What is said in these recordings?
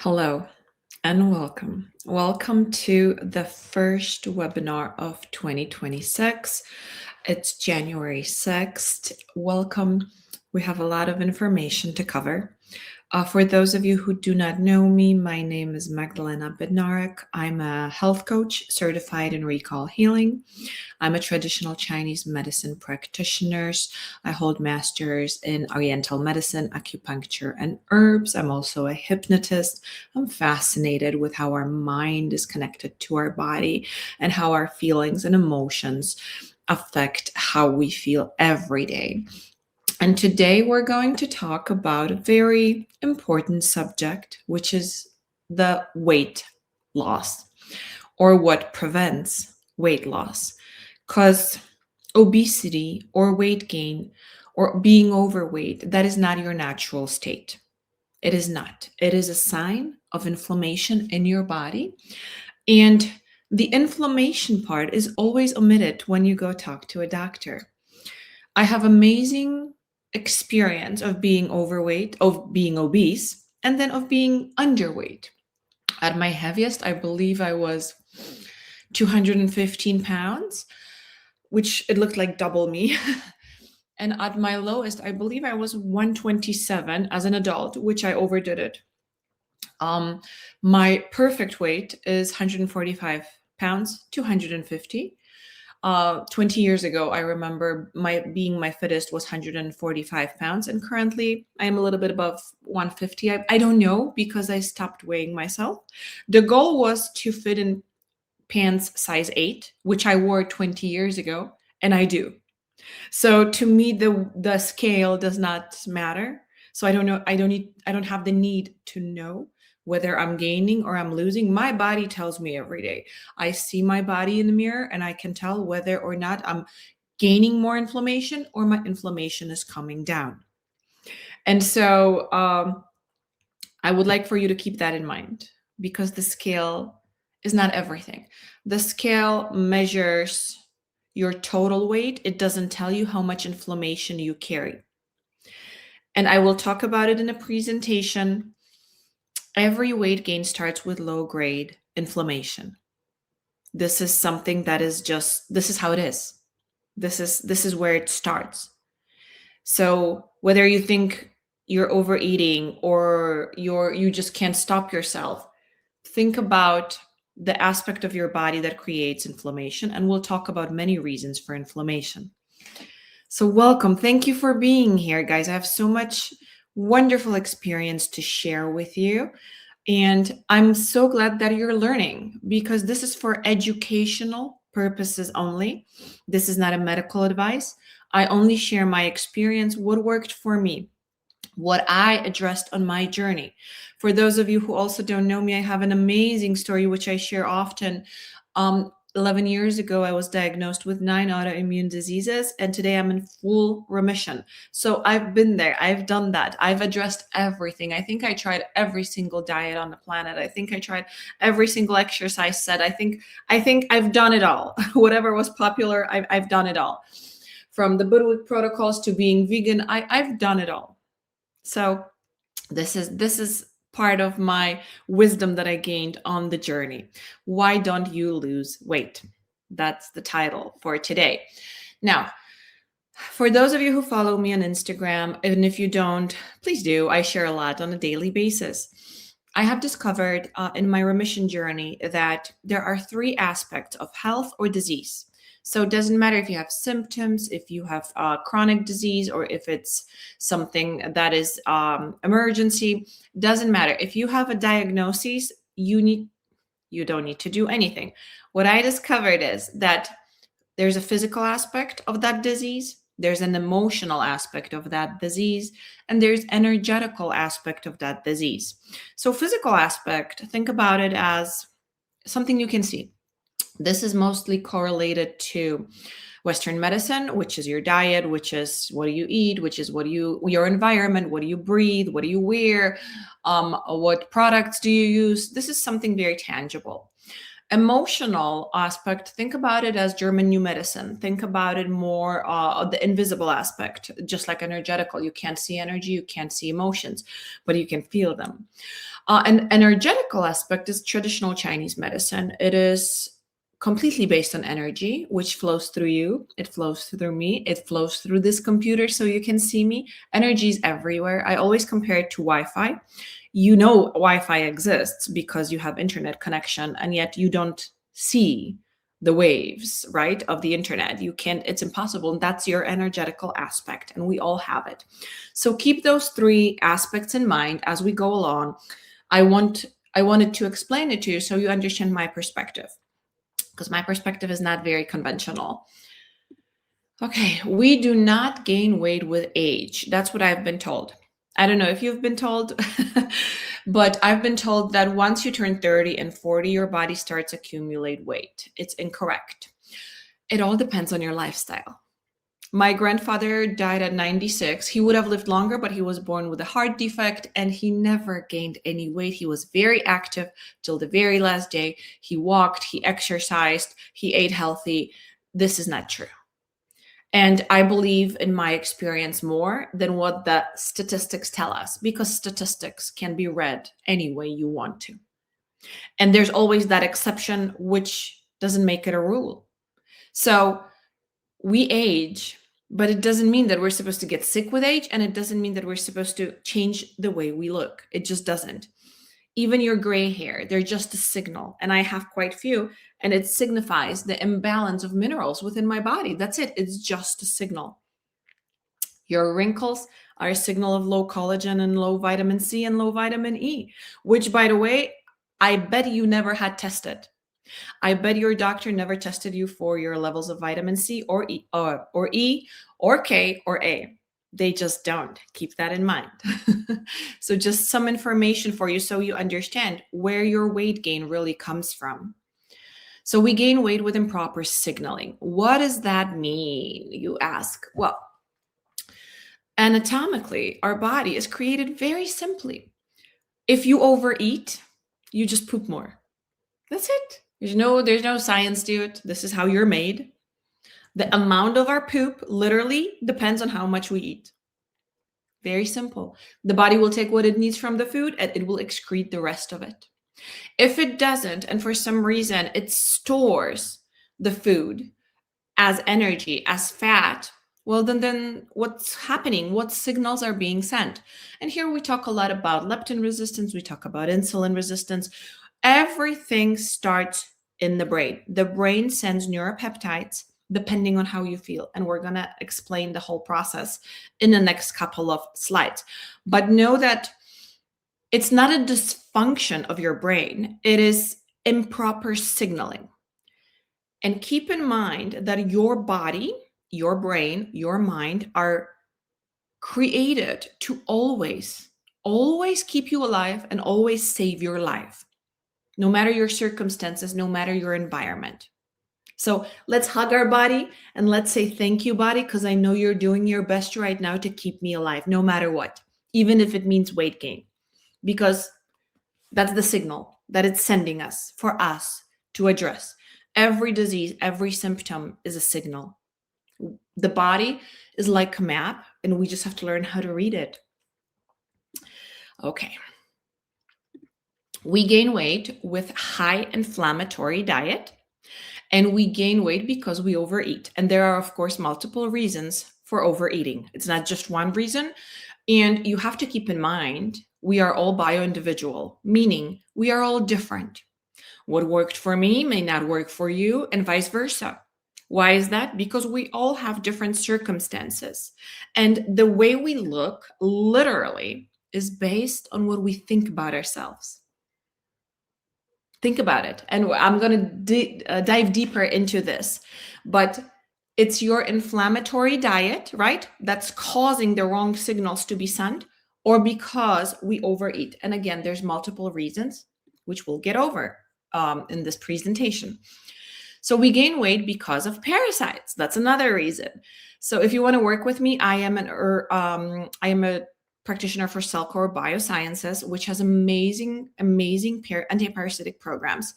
Hello and welcome. Welcome to the first webinar of 2026. It's January 6th. Welcome. We have a lot of information to cover. For those of you who do not know me, my name is Magdalena Bednarek. I'm a health coach certified in recall healing. I'm a traditional Chinese medicine practitioner. I hold masters in Oriental medicine, acupuncture, and herbs. I'm also a hypnotist. I'm fascinated with how our mind is connected to our body and how our feelings and emotions affect how we feel every day. And today we're going to talk about a very important subject, which is the weight loss or what prevents weight loss. Because obesity or weight gain or being overweight, that is not your natural state. It is not. It is a sign of inflammation in your body. And the inflammation part is always omitted when you go talk to a doctor. I have amazing experience of being overweight, of being obese, and then of being underweight. At my heaviest, I believe I was 215 pounds, which it looked like double me. And at my lowest, I believe I was 127 as an adult, which I overdid it. Um, my perfect weight is 145 pounds, 250. 20 years ago, I remember my fittest was 145 pounds, and currently I am a little bit above 150. I don't know because I stopped weighing myself. The goal was to fit in pants size 8, which I wore 20 years ago, and I do. So to me, the scale does not matter. So I don't know. I don't have the need to know whether I'm gaining or I'm losing. My body tells me every day. I see my body in the mirror and I can tell whether or not I'm gaining more inflammation or my inflammation is coming down. And so I would like for you to keep that in mind because the scale is not everything. The scale measures your total weight, it doesn't tell you how much inflammation you carry. And I will talk about it in a presentation. Every weight gain starts with low grade inflammation. This is something that is just, this is how it is. This is where it starts. So whether you think you're overeating or you just can't stop yourself, think about the aspect of your body that creates inflammation, and we'll talk about many reasons for inflammation. So, welcome. Thank you for being here, guys. I have so much wonderful experience to share with you. And I'm so glad that you're learning because this is for educational purposes only. This is not a medical advice. I only share my experience, what worked for me, what I addressed on my journey. For those of you who also don't know me, I have an amazing story which I share often. 11 years ago, I was diagnosed with 9 autoimmune diseases, and today I'm in full remission. So I've been there, I've done that, I've addressed everything. I think I tried every single diet on the planet. I think I tried every single exercise set. I think I've done it all. Whatever was popular, I've done it all. From the Budwig protocols to being vegan, I've done it all. So this is part of my wisdom that I gained on the journey. Why don't you lose weight? That's the title for today. Now, for those of you who follow me on Instagram, and if you don't, please do. I share a lot on a daily basis. I have discovered in my remission journey that there are 3 aspects of health or disease. So it doesn't matter if you have symptoms, if you have chronic disease, or if it's something that is emergency. Doesn't matter. If you have a diagnosis, you don't need to do anything. What I discovered is that there's a physical aspect of that disease, there's an emotional aspect of that disease, and there's energetical aspect of that disease. So physical aspect, think about it as something you can see. This is mostly correlated to Western medicine, which is your diet, which is what do you eat, which is your environment, what do you breathe, what do you wear, what products do you use. This is something very tangible. Emotional aspect, think about it as German new medicine. Think about it more of the invisible aspect, just like energetical. You can't see energy, you can't see emotions, but you can feel them. An energetical aspect is traditional Chinese medicine. It is completely based on energy, which flows through you. It flows through me. It flows through this computer so you can see me. Energy is everywhere. I always compare it to Wi-Fi. You know Wi-Fi exists because you have internet connection, and yet you don't see the waves, right, of the internet. You can't, it's impossible. And that's your energetical aspect, and we all have it. So keep those three aspects in mind as we go along. I wanted to explain it to you so you understand my perspective, because my perspective is not very conventional. Okay, we do not gain weight with age. That's what I've been told. I don't know if you've been told, but I've been told that once you turn 30 and 40, your body starts accumulate weight. It's incorrect. It all depends on your lifestyle. My grandfather died at 96. He would have lived longer, but he was born with a heart defect and he never gained any weight. He was very active till the very last day. He walked, he exercised, he ate healthy. This is not true. And I believe in my experience more than what the statistics tell us, because statistics can be read any way you want to. And there's always that exception, which doesn't make it a rule. So we age, but it doesn't mean that we're supposed to get sick with age, and it doesn't mean that we're supposed to change the way we look. It just doesn't. Even your gray hair, they're just a signal. And I have quite few, and it signifies the imbalance of minerals within my body. That's it. It's just a signal. Your wrinkles are a signal of low collagen and low vitamin C and low vitamin E, which, by the way, I bet you never had tested. I bet your doctor never tested you for your levels of vitamin C or E or K or A. They just don't. Keep that in mind. So just some information for you so you understand where your weight gain really comes from. So we gain weight with improper signaling. What does that mean, you ask? Well, anatomically, our body is created very simply. If you overeat, you just poop more. That's it. There's no science to it. This is how you're made. The amount of our poop literally depends on how much we eat. Very simple. The body will take what it needs from the food and it will excrete the rest of it. If it doesn't, and for some reason it stores the food as energy, as fat, well, then what's happening? What signals are being sent? And here we talk a lot about leptin resistance. We talk about insulin resistance. Everything starts in the brain. The brain sends neuropeptides depending on how you feel. And we're going to explain the whole process in the next couple of slides. But know that it's not a dysfunction of your brain. It is improper signaling. And keep in mind that your body, your brain, your mind are created to always keep you alive and always save your life, no matter your circumstances, no matter your environment. So let's hug our body and let's say, thank you, body, because I know you're doing your best right now to keep me alive, no matter what, even if it means weight gain, because that's the signal that it's sending us for us to address. Every disease, every symptom is a signal. The body is like a map, and we just have to learn how to read it. Okay. We gain weight with high inflammatory diet, and we gain weight because we overeat. And there are, of course, multiple reasons for overeating. It's not just one reason. And you have to keep in mind, we are all bio-individual, meaning we are all different. What worked for me may not work for you, and vice versa. Why is that? Because we all have different circumstances. And the way we look literally is based on what we think about ourselves. Think about it. And I'm going to dive deeper into this. But it's your inflammatory diet, right? That's causing the wrong signals to be sent, or because we overeat. And again, there's multiple reasons, which we'll get over in this presentation. So we gain weight because of parasites. That's another reason. So if you want to work with me, I am a practitioner for Cellcore Biosciences, which has amazing, amazing anti-parasitic programs,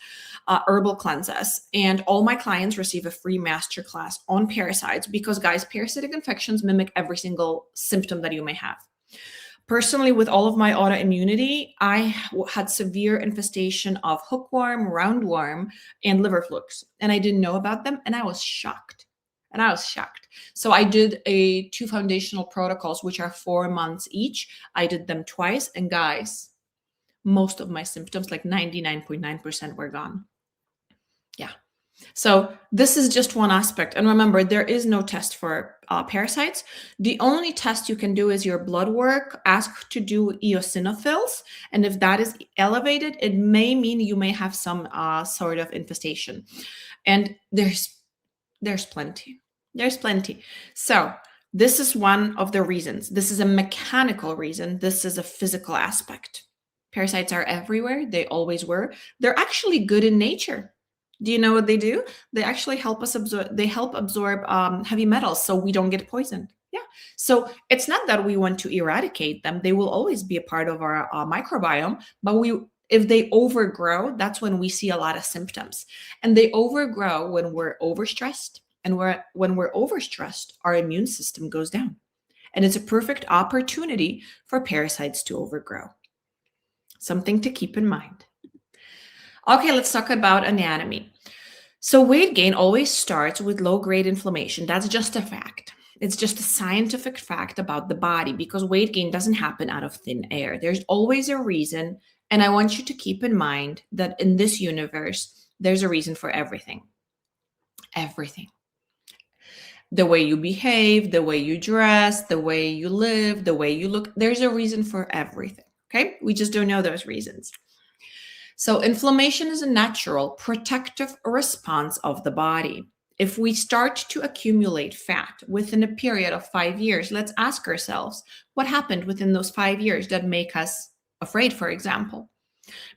herbal cleanses. And all my clients receive a free masterclass on parasites because, guys, parasitic infections mimic every single symptom that you may have. Personally, with all of my autoimmunity, I had severe infestation of hookworm, roundworm, and liver flukes. And I didn't know about them, and I was shocked. So I did 2 foundational protocols, which are 4 months each. I did them twice, and guys, most of my symptoms, like 99.9%, were gone. Yeah. So this is just one aspect. And remember, there is no test for parasites. The only test you can do is your blood work. Ask to do eosinophils. And if that is elevated, it may mean you may have some sort of infestation. And there's plenty. There's plenty. So this is one of the reasons. This is a mechanical reason. This is a physical aspect. Parasites are everywhere. They always were. They're actually good in nature. Do you know what they do? They actually help us absorb. They help absorb heavy metals, so we don't get poisoned. Yeah. So it's not that we want to eradicate them. They will always be a part of our microbiome. But if they overgrow, that's when we see a lot of symptoms. And they overgrow when we're overstressed. And when we're overstressed, our immune system goes down. And it's a perfect opportunity for parasites to overgrow. Something to keep in mind. Okay, let's talk about anatomy. So weight gain always starts with low-grade inflammation. That's just a fact. It's just a scientific fact about the body because weight gain doesn't happen out of thin air. There's always a reason. And I want you to keep in mind that in this universe, there's a reason for everything. Everything. The way you behave, the way you dress, the way you live, the way you look, there's a reason for everything. Okay? We just don't know those reasons. So inflammation is a natural protective response of the body. If we start to accumulate fat within a period of 5 years, let's ask ourselves, what happened within those 5 years that make us afraid, for example?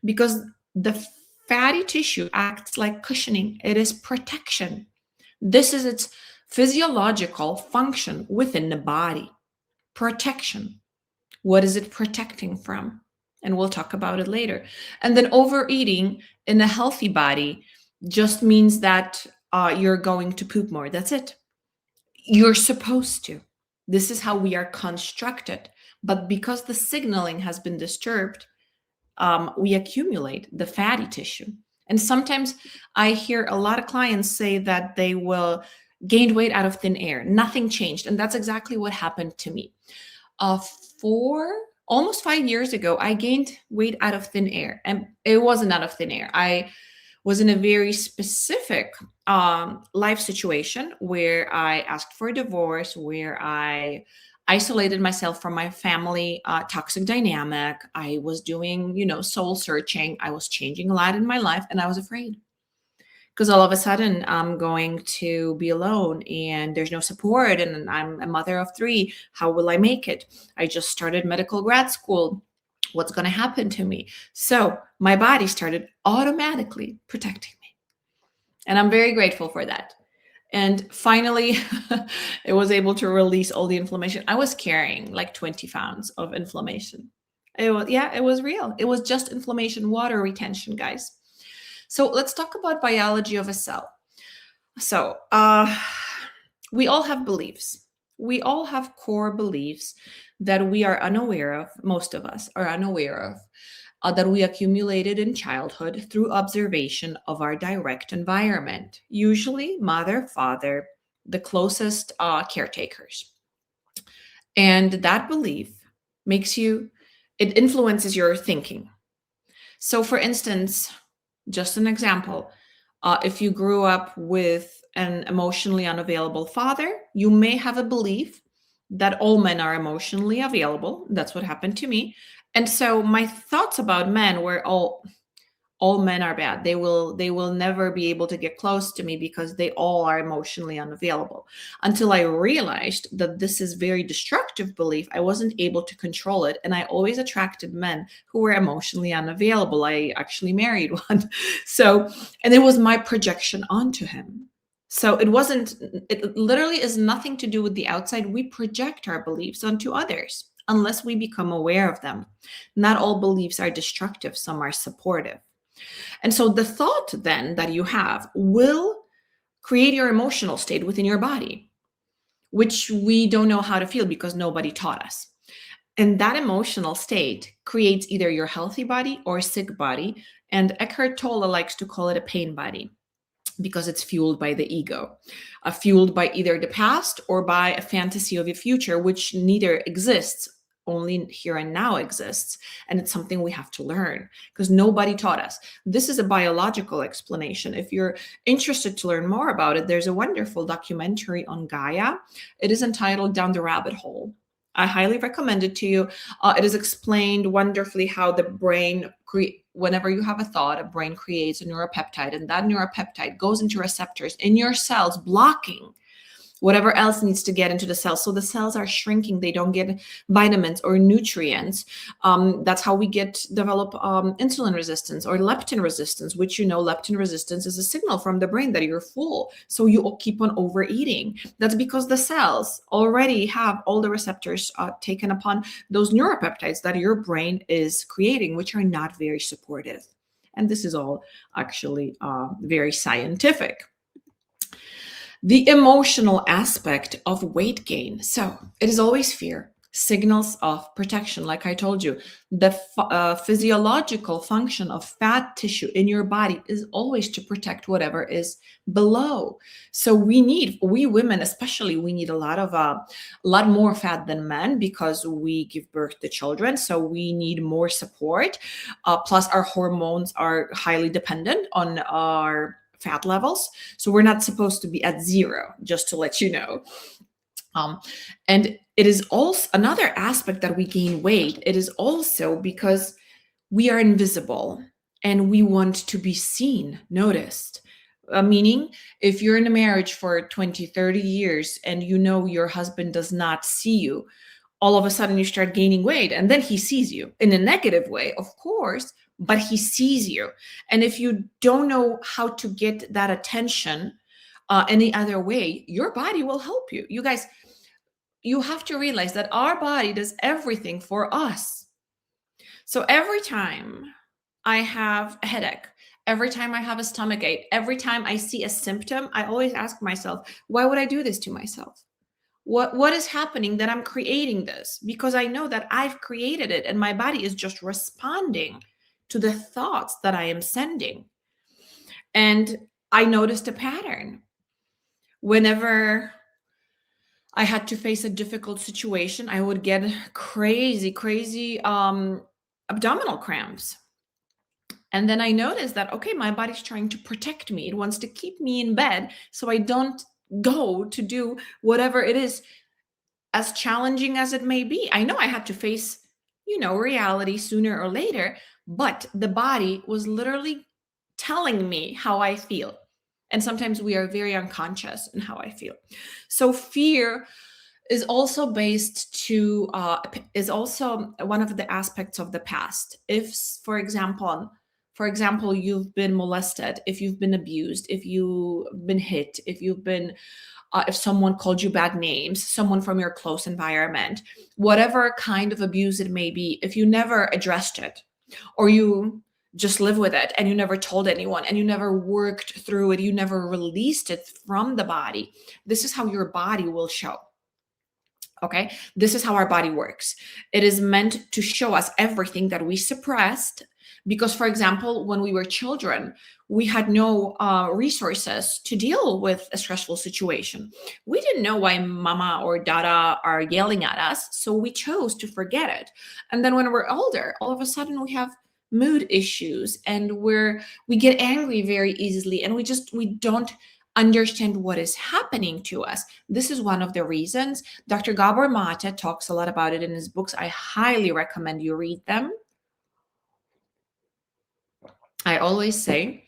Because the fatty tissue acts like cushioning. It is protection. This is its physiological function within the body. Protection. What is it protecting from? And we'll talk about it later. And then overeating in a healthy body just means that you're going to poop more. That's it. You're supposed to. This is how we are constructed. But because the signaling has been disturbed, we accumulate the fatty tissue. And sometimes I hear a lot of clients say that they will gain weight out of thin air. Nothing changed. And that's exactly what happened to me. Almost 5 years ago, I gained weight out of thin air, and it wasn't out of thin air. I was in a very specific life situation where I asked for a divorce, where I isolated myself from my family toxic dynamic. I was doing, soul searching. I was changing a lot in my life, and I was afraid. Because all of a sudden I'm going to be alone and there's no support and I'm a mother of 3. How will I make it? I just started medical grad school. What's going to happen to me? So my body started automatically protecting me. And I'm very grateful for that. And finally, it was able to release all the inflammation. I was carrying like 20 pounds of inflammation. It was real. It was just inflammation, water retention, guys. So let's talk about biology of a cell. So we all have beliefs. We all have core beliefs that we are unaware of, most of us are unaware of, that we accumulated in childhood through observation of our direct environment, usually mother, father, the closest caretakers. And that belief it influences your thinking. So for instance, just an example, if you grew up with an emotionally unavailable father, you may have a belief that all men are emotionally available. That's what happened to me. And so my thoughts about men were all men are bad. They will never be able to get close to me because they all are emotionally unavailable. Until I realized that this is very destructive belief, I wasn't able to control it. And I always attracted men who were emotionally unavailable. I actually married one. And it was my projection onto him. So it literally is nothing to do with the outside. We project our beliefs onto others. unless we become aware of them. Not all beliefs are destructive, some are supportive. And so the thought then that you have will create your emotional state within your body, which we don't know how to feel because nobody taught us. And that emotional state creates either your healthy body or sick body. And Eckhart Tolle likes to call it a pain body because it's fueled by the ego, fueled by either the past or by a fantasy of a future, which neither exists, only here and now exists. And it's something we have to learn because nobody taught us. This is a biological explanation. If you're interested to learn more about it, there's a wonderful documentary on Gaia. It is entitled Down the Rabbit Hole. I highly recommend it to you. It is explained wonderfully how the brain whenever you have a thought, a brain creates a neuropeptide, and that neuropeptide goes into receptors in your cells, blocking whatever else needs to get into the cells. So the cells are shrinking. They don't get vitamins or nutrients. That's how we develop insulin resistance or leptin resistance, which, leptin resistance is a signal from the brain that you're full. So you keep on overeating. That's because the cells already have all the receptors taken upon those neuropeptides that your brain is creating, which are not very supportive. And this is all actually very scientific. The emotional aspect of weight gain. So it is always fear, signals of protection. Like I told you, the physiological function of fat tissue in your body is always to protect whatever is below. So we women especially, we need a lot more fat than men because we give birth to children. So we need more support. Plus our hormones are highly dependent on our fat levels. So we're not supposed to be at zero, just to let you know. And it is also another aspect that we gain weight. It is also because we are invisible and we want to be seen, noticed. Meaning, if you're in a marriage for 20, 30 years and your husband does not see you, all of a sudden you start gaining weight and then he sees you in a negative way, of course, but he sees you. And if you don't know how to get that attention any other way, your body will help you. You guys, you have to realize that our body does everything for us. So every time I have a headache, every time I have a stomach ache, every time I see a symptom, I always ask myself, why would I do this to myself? What is happening that I'm creating this? Because I know that I've created it and my body is just responding to the thoughts that I am sending. And I noticed a pattern. Whenever I had to face a difficult situation, I would get crazy abdominal cramps. And then I noticed that, okay, my body's trying to protect me. It wants to keep me in bed so I don't go to do whatever it is, as challenging as it may be. I know I had to face, reality sooner or later, but the body was literally telling me how I feel. And sometimes we are very unconscious in how I feel. So fear is also is also one of the aspects of the past. If, for example, you've been molested, if you've been abused, if you've been hit, if someone called you bad names, someone from your close environment, whatever kind of abuse it may be, if you never addressed it, or you just live with it and you never told anyone and you never worked through it, you never released it from the body, this is how your body will show. Okay, this is how our body works. It is meant to show us everything that we suppressed. Because, for example, when we were children, we had no resources to deal with a stressful situation. We didn't know why mama or dada are yelling at us, so we chose to forget it. And then when we're older, all of a sudden we have mood issues and we get angry very easily, and we don't understand what is happening to us. This is one of the reasons. Dr. Gabor Mate talks a lot about it in his books. I highly recommend you read them. I always say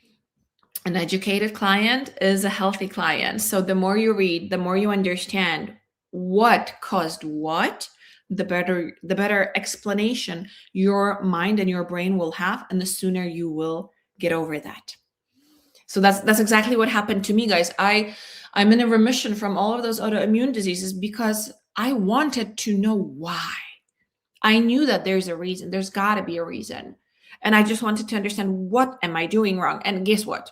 an educated client is a healthy client. So the more you read, the more you understand what caused what, the better explanation your mind and your brain will have, and the sooner you will get over that. So that's exactly what happened to me, guys. I'm in a remission from all of those autoimmune diseases because I wanted to know why. I knew that there's a reason. There's got to be a reason. And I just wanted to understand, what am I doing wrong? And guess what?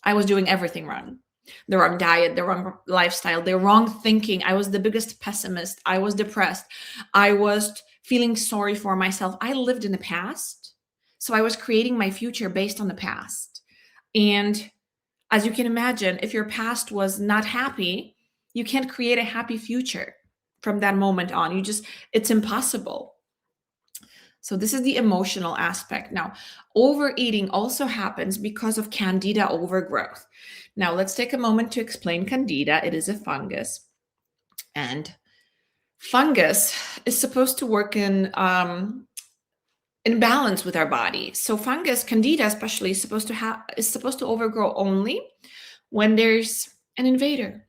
I was doing everything wrong. The wrong diet, the wrong lifestyle, the wrong thinking. I was the biggest pessimist. I was depressed. I was feeling sorry for myself. I lived in the past. So I was creating my future based on the past. And as you can imagine, if your past was not happy, you can't create a happy future from that moment on. It's impossible. So this is the emotional aspect. Now, overeating also happens because of candida overgrowth. Now, let's take a moment to explain candida. It is a fungus, and fungus is supposed to work in balance with our body. So fungus, candida especially, is supposed to overgrow only when there's an invader.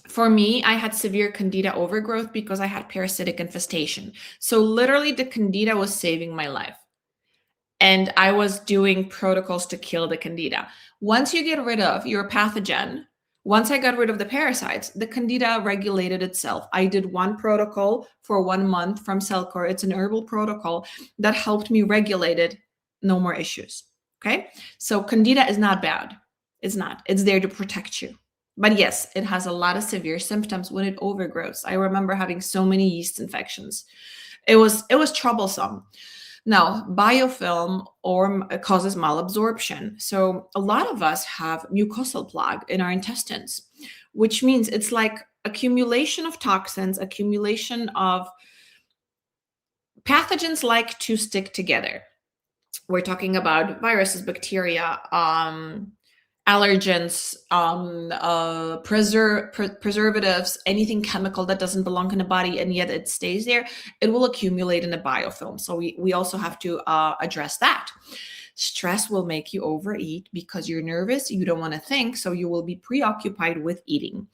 For me, I had severe candida overgrowth because I had parasitic infestation. So literally the candida was saving my life. And I was doing protocols to kill the candida. Once you get rid of your pathogen, once I got rid of the parasites, the candida regulated itself. I did one protocol for 1 month from Cellcore. It's an herbal protocol that helped me regulate it. No more issues. Okay. So candida is not bad. It's not. It's there to protect you. But yes, it has a lot of severe symptoms when it overgrows. I remember having so many yeast infections. It was troublesome. Now, biofilm causes malabsorption. So a lot of us have mucosal plaque in our intestines, which means it's like accumulation of toxins, accumulation of pathogens like to stick together. We're talking about viruses, bacteria, allergens, preservatives, anything chemical that doesn't belong in the body and yet it stays there, it will accumulate in the biofilm. So we also have to address that. Stress will make you overeat because you're nervous, you don't want to think, so you will be preoccupied with eating.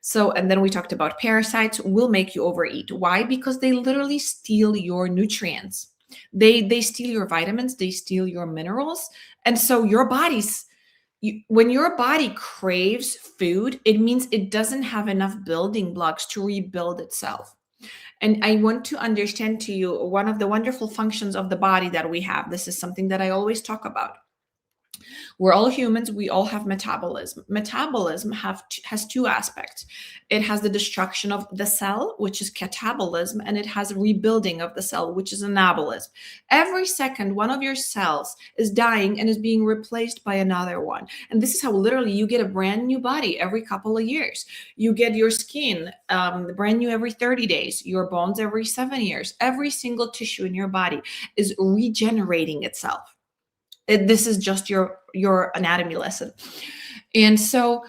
So, and then we talked about parasites will make you overeat. Why? Because they literally steal your nutrients. They steal your vitamins, they steal your minerals. And so your when your body craves food, it means it doesn't have enough building blocks to rebuild itself. And I want to understand to you one of the wonderful functions of the body that we have. This is something that I always talk about. We're all humans. We all have metabolism. Metabolism has two aspects. It has the destruction of the cell, which is catabolism, and it has rebuilding of the cell, which is anabolism. Every second, one of your cells is dying and is being replaced by another one. And this is how literally you get a brand new body every couple of years. You get your skin brand new every 30 days, your bones every 7 years. Every single tissue in your body is regenerating itself. This is just your anatomy lesson. And so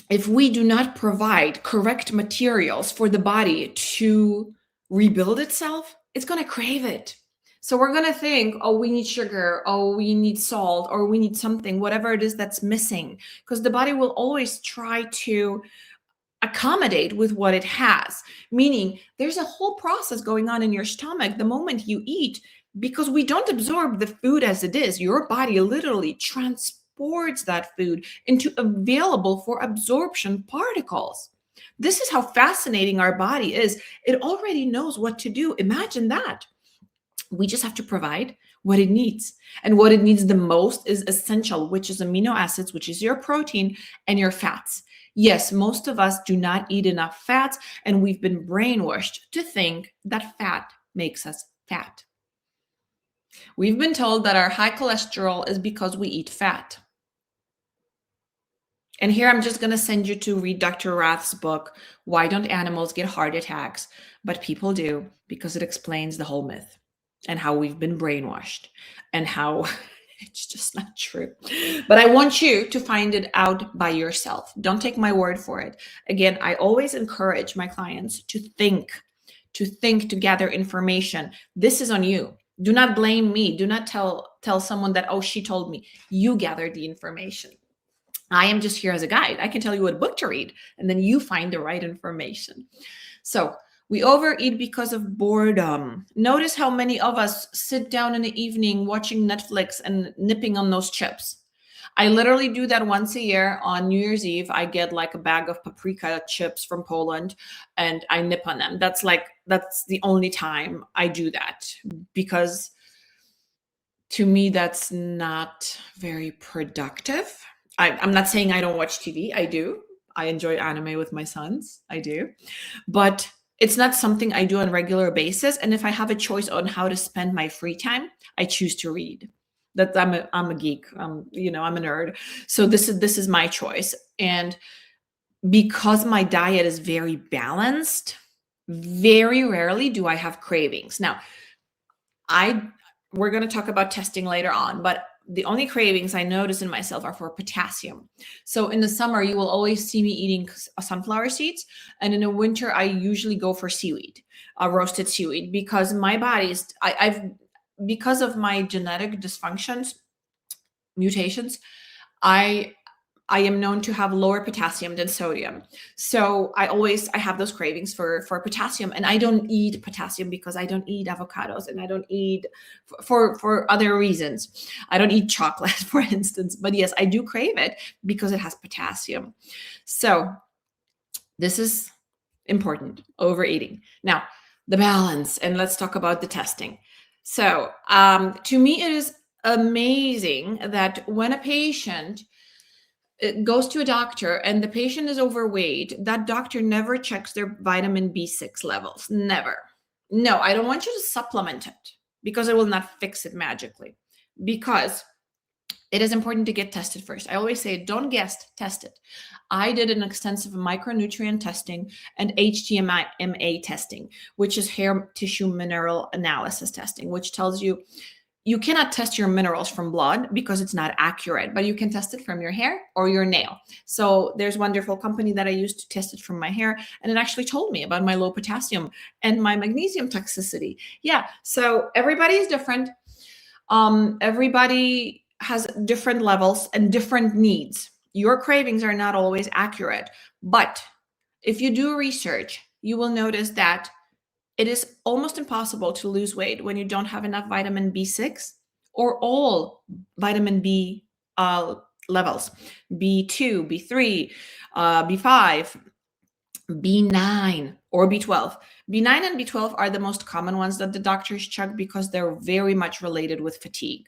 if we do not provide correct materials for the body to rebuild itself, it's going to crave it. So we're going to think, oh, we need sugar, oh, we need salt, or we need something, whatever it is that's missing, because the body will always try to accommodate with what it has, meaning there's a whole process going on in your stomach the moment you eat. Because we don't absorb the food as it is, your body literally transports that food into available for absorption particles. This is how fascinating our body is. It already knows what to do. Imagine that. We just have to provide what it needs. And what it needs the most is essential, which is amino acids, which is your protein and your fats. Yes, most of us do not eat enough fats, and we've been brainwashed to think that fat makes us fat. We've been told that our high cholesterol is because we eat fat. And here I'm just going to send you to read Dr. Rath's book, Why Don't Animals Get Heart Attacks? But People Do, because it explains the whole myth and how we've been brainwashed and how it's just not true. But I want you to find it out by yourself. Don't take my word for it. Again, I always encourage my clients to think, to gather information. This is on you. Do not blame me. Do not tell someone that, oh, she told me. You gathered the information. I am just here as a guide. I can tell you what book to read, and then you find the right information. So we overeat because of boredom. Notice how many of us sit down in the evening watching Netflix and nipping on those chips. I literally do that once a year on New Year's Eve. I get like a bag of paprika chips from Poland and I nip on them. That's the only time I do that, because to me that's not very productive. I'm not saying I don't watch TV. I do. I enjoy anime with my sons. I do. But it's not something I do on a regular basis. And if I have a choice on how to spend my free time, I choose to read. That I'm a geek. I'm a nerd. So this is my choice. And because my diet is very balanced, very rarely do I have cravings. Now, I we're going to talk about testing later on, but the only cravings I notice in myself are for potassium. So in the summer, you will always see me eating sunflower seeds, and in the winter, I usually go for seaweed, roasted seaweed, because my body's I've because of my genetic dysfunctions, mutations, I I am known to have lower potassium than sodium. So I have those cravings for potassium, and I don't eat potassium because I don't eat avocados, and I don't eat for other reasons. I don't eat chocolate, for instance. But yes, I do crave it because it has potassium. So this is important, overeating. Now, the balance, and let's talk about the testing. So to me, it is amazing that when a patient it goes to a doctor and the patient is overweight, that doctor never checks their vitamin B6 levels. Never. No, I don't want you to supplement it because it will not fix it magically. Because it is important to get tested first. I always say, don't guess, test it. I did an extensive micronutrient testing and HTMA testing, which is hair tissue mineral analysis testing, which tells you cannot test your minerals from blood because it's not accurate, but you can test it from your hair or your nail. So there's a wonderful company that I used to test it from my hair, and it actually told me about my low potassium and my magnesium toxicity. Yeah, so everybody is different. Everybody has different levels and different needs. Your cravings are not always accurate, but if you do research, you will notice that it is almost impossible to lose weight when you don't have enough vitamin B6 or all vitamin B levels, B2, B3, B5, B9, or B12. B9 and B12 are the most common ones that the doctors check because they're very much related with fatigue.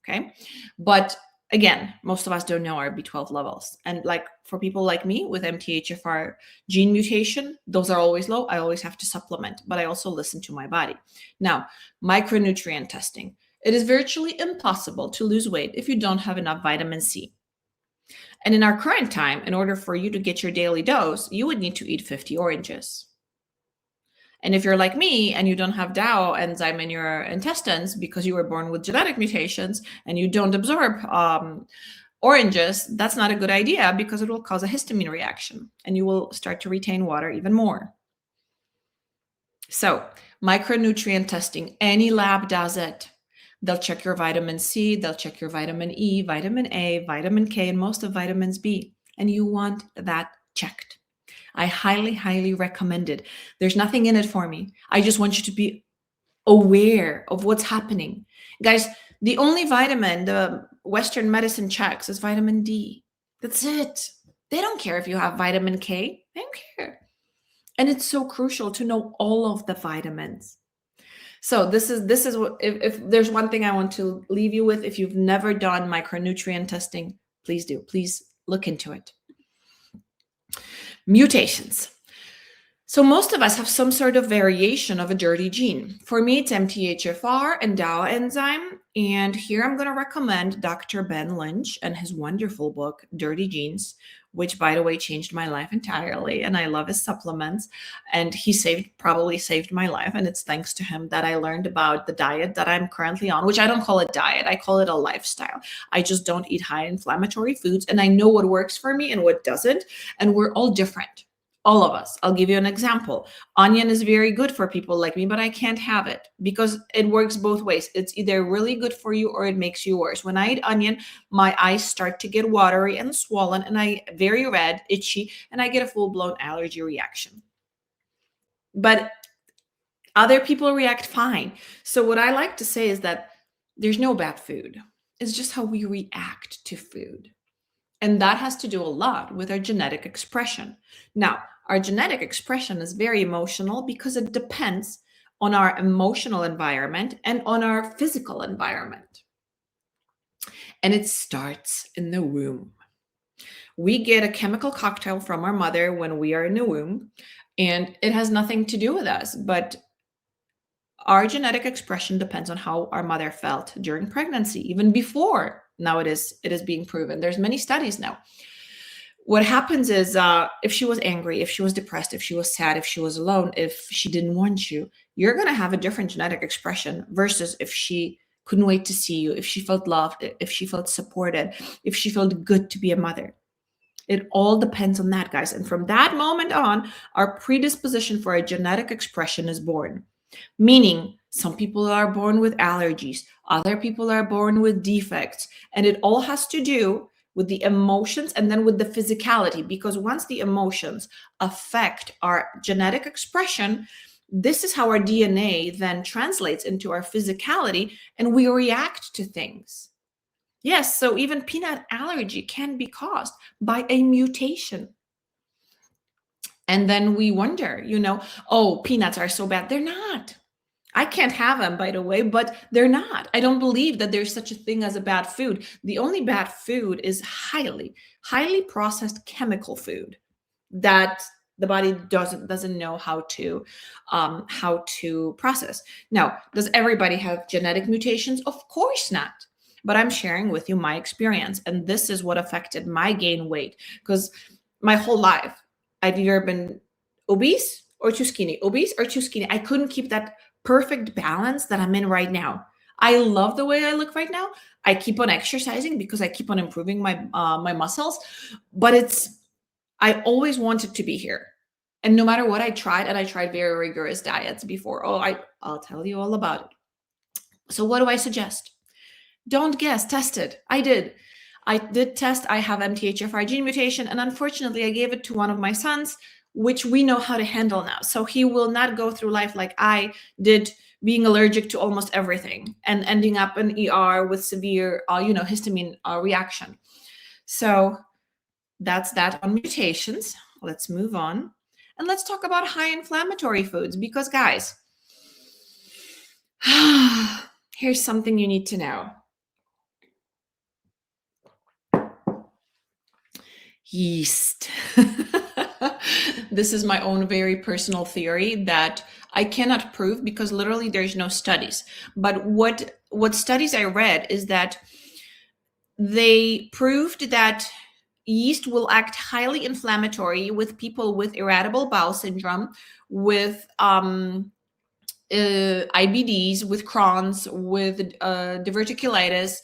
Okay. But again, most of us don't know our B12 levels. And like for people like me with MTHFR gene mutation, those are always low. I always have to supplement, but I also listen to my body. Now, micronutrient testing. It is virtually impossible to lose weight if you don't have enough vitamin C. And in our current time, in order for you to get your daily dose, you would need to eat 50 oranges. And if you're like me and you don't have DAO enzyme in your intestines because you were born with genetic mutations and you don't absorb oranges, that's not a good idea because it will cause a histamine reaction and you will start to retain water even more. So, micronutrient testing, any lab does it. They'll check your vitamin C, they'll check your vitamin E, vitamin A, vitamin K, and most of vitamins B. And you want that checked. I highly, highly recommend it. There's nothing in it for me. I just want you to be aware of what's happening. Guys, the only vitamin the Western medicine checks is vitamin D. That's it. They don't care if you have vitamin K. They don't care. And it's so crucial to know all of the vitamins. So this is what if there's one thing I want to leave you with, if you've never done micronutrient testing, please do. Please look into it. Mutations. So most of us have some sort of variation of a dirty gene. For me, it's MTHFR and DAO enzyme. And here I'm going to recommend Dr. Ben Lynch and his wonderful book, Dirty Genes, which, by the way, changed my life entirely. And I love his supplements. And he probably saved my life. And it's thanks to him that I learned about the diet that I'm currently on, which I don't call it diet. I call it a lifestyle. I just don't eat high inflammatory foods. And I know what works for me and what doesn't. And we're all different. All of us. I'll give you an example. Onion is very good for people like me, but I can't have it because it works both ways. It's either really good for you or it makes you worse. When I eat onion, my eyes start to get watery and swollen and I very red, itchy, and I get a full-blown allergy reaction. But other people react fine. So what I like to say is that there's no bad food. It's just how we react to food. And that has to do a lot with our genetic expression. Now, our genetic expression is very emotional because it depends on our emotional environment and on our physical environment. And it starts in the womb. We get a chemical cocktail from our mother when we are in the womb, and it has nothing to do with us, but our genetic expression depends on how our mother felt during pregnancy, even before. Now it is being proven. There's many studies now. What happens is, if she was angry, if she was depressed, if she was sad, if she was alone, if she didn't want you, you're going to have a different genetic expression versus if she couldn't wait to see you, if she felt loved, if she felt supported, if she felt good to be a mother. It all depends on that, guys. And from that moment on, our predisposition for a genetic expression is born. Meaning, some people are born with allergies, other people are born with defects, and it all has to do with the emotions and then with the physicality. Because once the emotions affect our genetic expression, this is how our DNA then translates into our physicality and we react to things. Yes, so even peanut allergy can be caused by a mutation. And then we wonder, oh, peanuts are so bad. They're not. I can't have them, by the way, but they're not. I don't believe that there's such a thing as a bad food. The only bad food is highly, highly processed chemical food that the body doesn't know how to process. Now, does everybody have genetic mutations? Of course not. But I'm sharing with you my experience, and this is what affected my gain weight. Because my whole life, I've either been obese or too skinny, obese or too skinny. I couldn't keep that perfect balance that I'm in right now. I love the way I look right now. I keep on exercising because I keep on improving my muscles, but I always wanted to be here. And no matter what I tried, and I tried very rigorous diets before. Oh, I'll tell you all about it. So what do I suggest? Don't guess, test it. I did test. I have MTHFR gene mutation, and unfortunately, I gave it to one of my sons, which we know how to handle now. So he will not go through life like I did, being allergic to almost everything and ending up in ER with severe, histamine reaction. So that's that on mutations. Let's move on. And let's talk about high inflammatory foods because, guys, here's something you need to know. Yeast. This is my own very personal theory that I cannot prove because literally there's no studies. But what studies I read is that they proved that yeast will act highly inflammatory with people with irritable bowel syndrome, with IBDs, with Crohn's, with diverticulitis.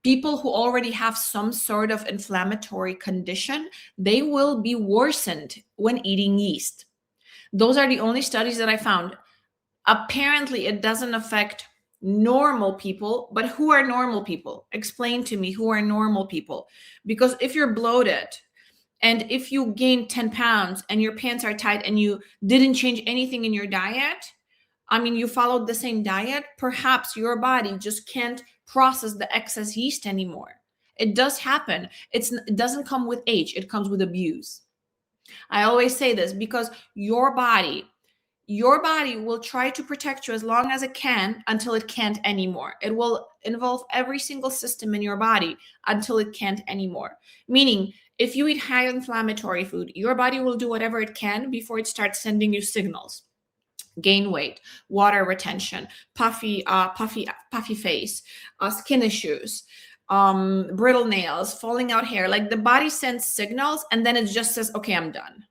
People who already have some sort of inflammatory condition, they will be worsened when eating yeast. Those are the only studies that I found. Apparently, it doesn't affect normal people, but who are normal people? Explain to me who are normal people. Because if you're bloated and if you gain 10 pounds and your pants are tight and you didn't change anything in your diet, you followed the same diet, perhaps your body just can't process the excess yeast anymore. It does happen. It doesn't come with age, it comes with abuse. I always say this because your body will try to protect you as long as it can until it can't anymore. It will involve every single system in your body until it can't anymore. Meaning, if you eat high inflammatory food, your body will do whatever it can before it starts sending you signals. Gain weight, water retention, puffy face, skin issues, brittle nails, falling out hair. Like the body sends signals and then it just says, okay, I'm done.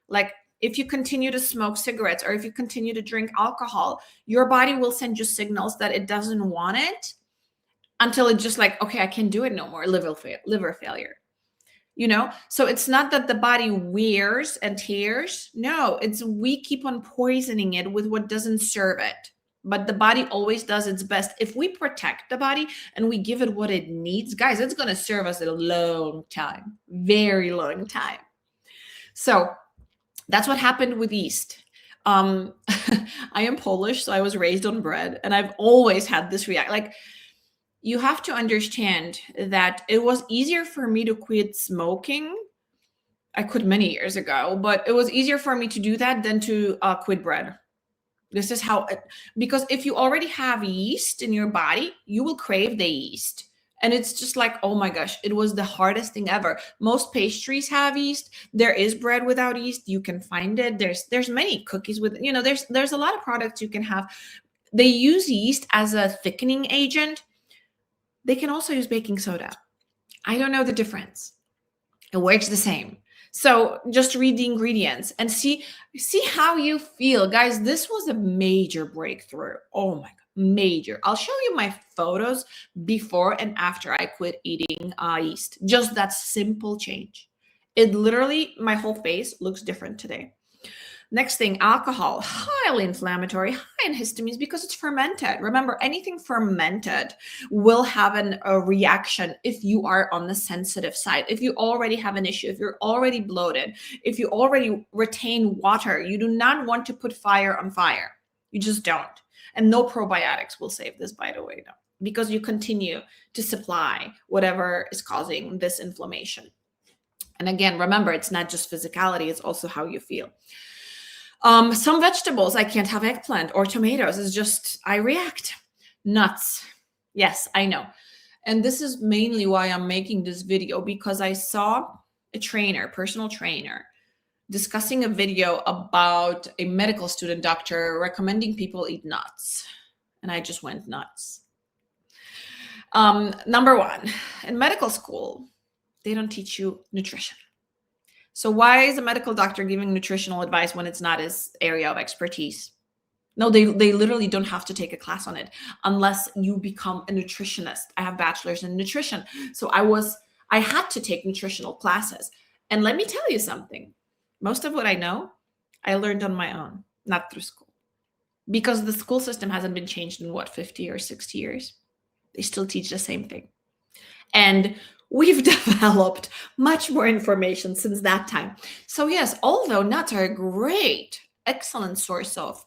Like if you continue to smoke cigarettes or if you continue to drink alcohol, your body will send you signals that it doesn't want it until it's just like, okay, I can't do it no more, liver failure. So it's not that the body wears and tears. No, it's we keep on poisoning it with what doesn't serve it. But the body always does its best. If we protect the body and we give it what it needs, guys, it's going to serve us a long time, very long time. So that's what happened with yeast. I am Polish, so I was raised on bread, and I've always had this react. Like you have to understand that it was easier for me to quit smoking. I quit many years ago, but it was easier for me to do that than to quit bread. This is how, because if you already have yeast in your body, you will crave the yeast. And it's just like, oh my gosh, it was the hardest thing ever. Most pastries have yeast. There is bread without yeast. You can find it. There's many cookies with, there's a lot of products you can have. They use yeast as a thickening agent. They can also use baking soda. I don't know the difference. It works the same. So just read the ingredients and see how you feel. Guys, this was a major breakthrough. Oh my God, major. I'll show you my photos before and after I quit eating yeast. Just that simple change. It literally, my whole face looks different today. Next thing, alcohol, highly inflammatory, high in histamines because it's fermented. Remember, anything fermented will have a reaction if you are on the sensitive side. If you already have an issue, if you're already bloated, if you already retain water, you do not want to put fire on fire. You just don't. And no probiotics will save this, by the way, no, because you continue to supply whatever is causing this inflammation. And again, remember, it's not just physicality, it's also how you feel. Some vegetables, I can't have eggplant or tomatoes. It's just, I react. Nuts. Yes, I know. And this is mainly why I'm making this video, because I saw a trainer, personal trainer, discussing a video about a medical student doctor recommending people eat nuts. And I just went nuts. Number one, in medical school, they don't teach you nutrition. So why is a medical doctor giving nutritional advice when it's not his area of expertise? No, they literally don't have to take a class on it unless you become a nutritionist. I have bachelor's in nutrition. So I had to take nutritional classes. And let me tell you something. Most of what I know, I learned on my own, not through school. Because the school system hasn't been changed in 50 or 60 years. They still teach the same thing. And we've developed much more information since that time. So yes, although nuts are a great, excellent source of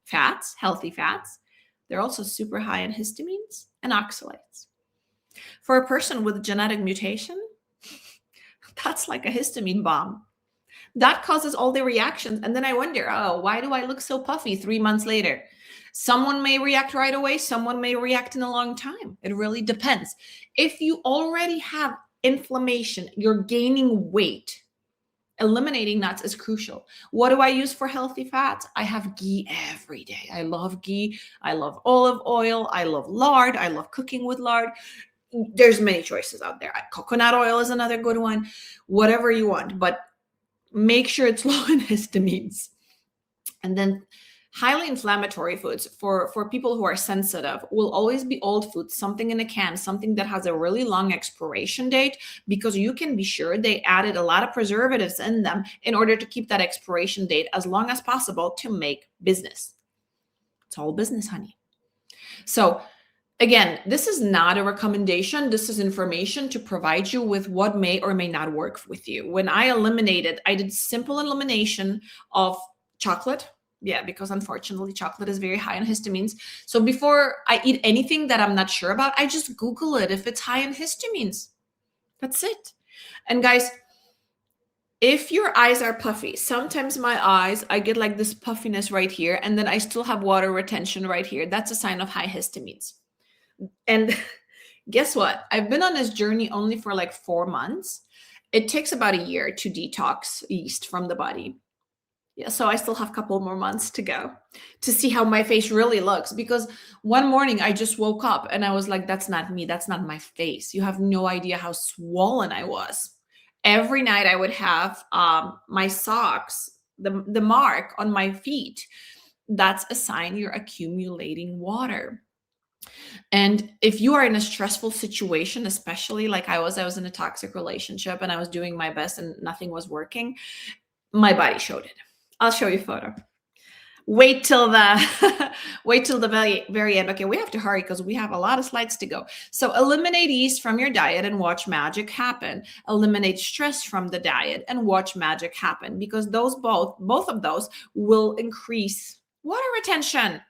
fats, healthy fats, they're also super high in histamines and oxalates. For a person with a genetic mutation, that's like a histamine bomb. That causes all the reactions. And then I wonder, why do I look so puffy 3 months later? Someone may react right away. Someone may react in a long time. It really depends. If you already have inflammation, you're gaining weight, eliminating nuts is crucial. What do I use for healthy fats? I have ghee every day. I love ghee. I love olive oil. I love lard. I love cooking with lard. There's many choices out there. Coconut oil is another good one. Whatever you want, but make sure it's low in histamines. And then highly inflammatory foods for people who are sensitive will always be old foods, something in a can, something that has a really long expiration date, because you can be sure they added a lot of preservatives in them in order to keep that expiration date as long as possible to make business. It's all business, honey. So again, this is not a recommendation. This is information to provide you with what may or may not work with you. When I did simple elimination of chocolate. Yeah, because unfortunately, chocolate is very high in histamines. So before I eat anything that I'm not sure about, I just Google it if it's high in histamines. That's it. And guys, if your eyes are puffy, sometimes my eyes, I get like this puffiness right here, and then I still have water retention right here. That's a sign of high histamines. And guess what? I've been on this journey only for like 4 months. It takes about a year to detox yeast from the body. Yeah, so I still have a couple more months to go to see how my face really looks. Because one morning I just woke up and I was like, that's not me. That's not my face. You have no idea how swollen I was. Every night I would have my socks, the mark on my feet. That's a sign you're accumulating water. And if you are in a stressful situation, especially like I was in a toxic relationship and I was doing my best and nothing was working, my body showed it. I'll show you a photo. Wait till the very end. Okay, we have to hurry because we have a lot of slides to go. So eliminate yeast from your diet and watch magic happen. Eliminate stress from the diet and watch magic happen, because both of those will increase water retention.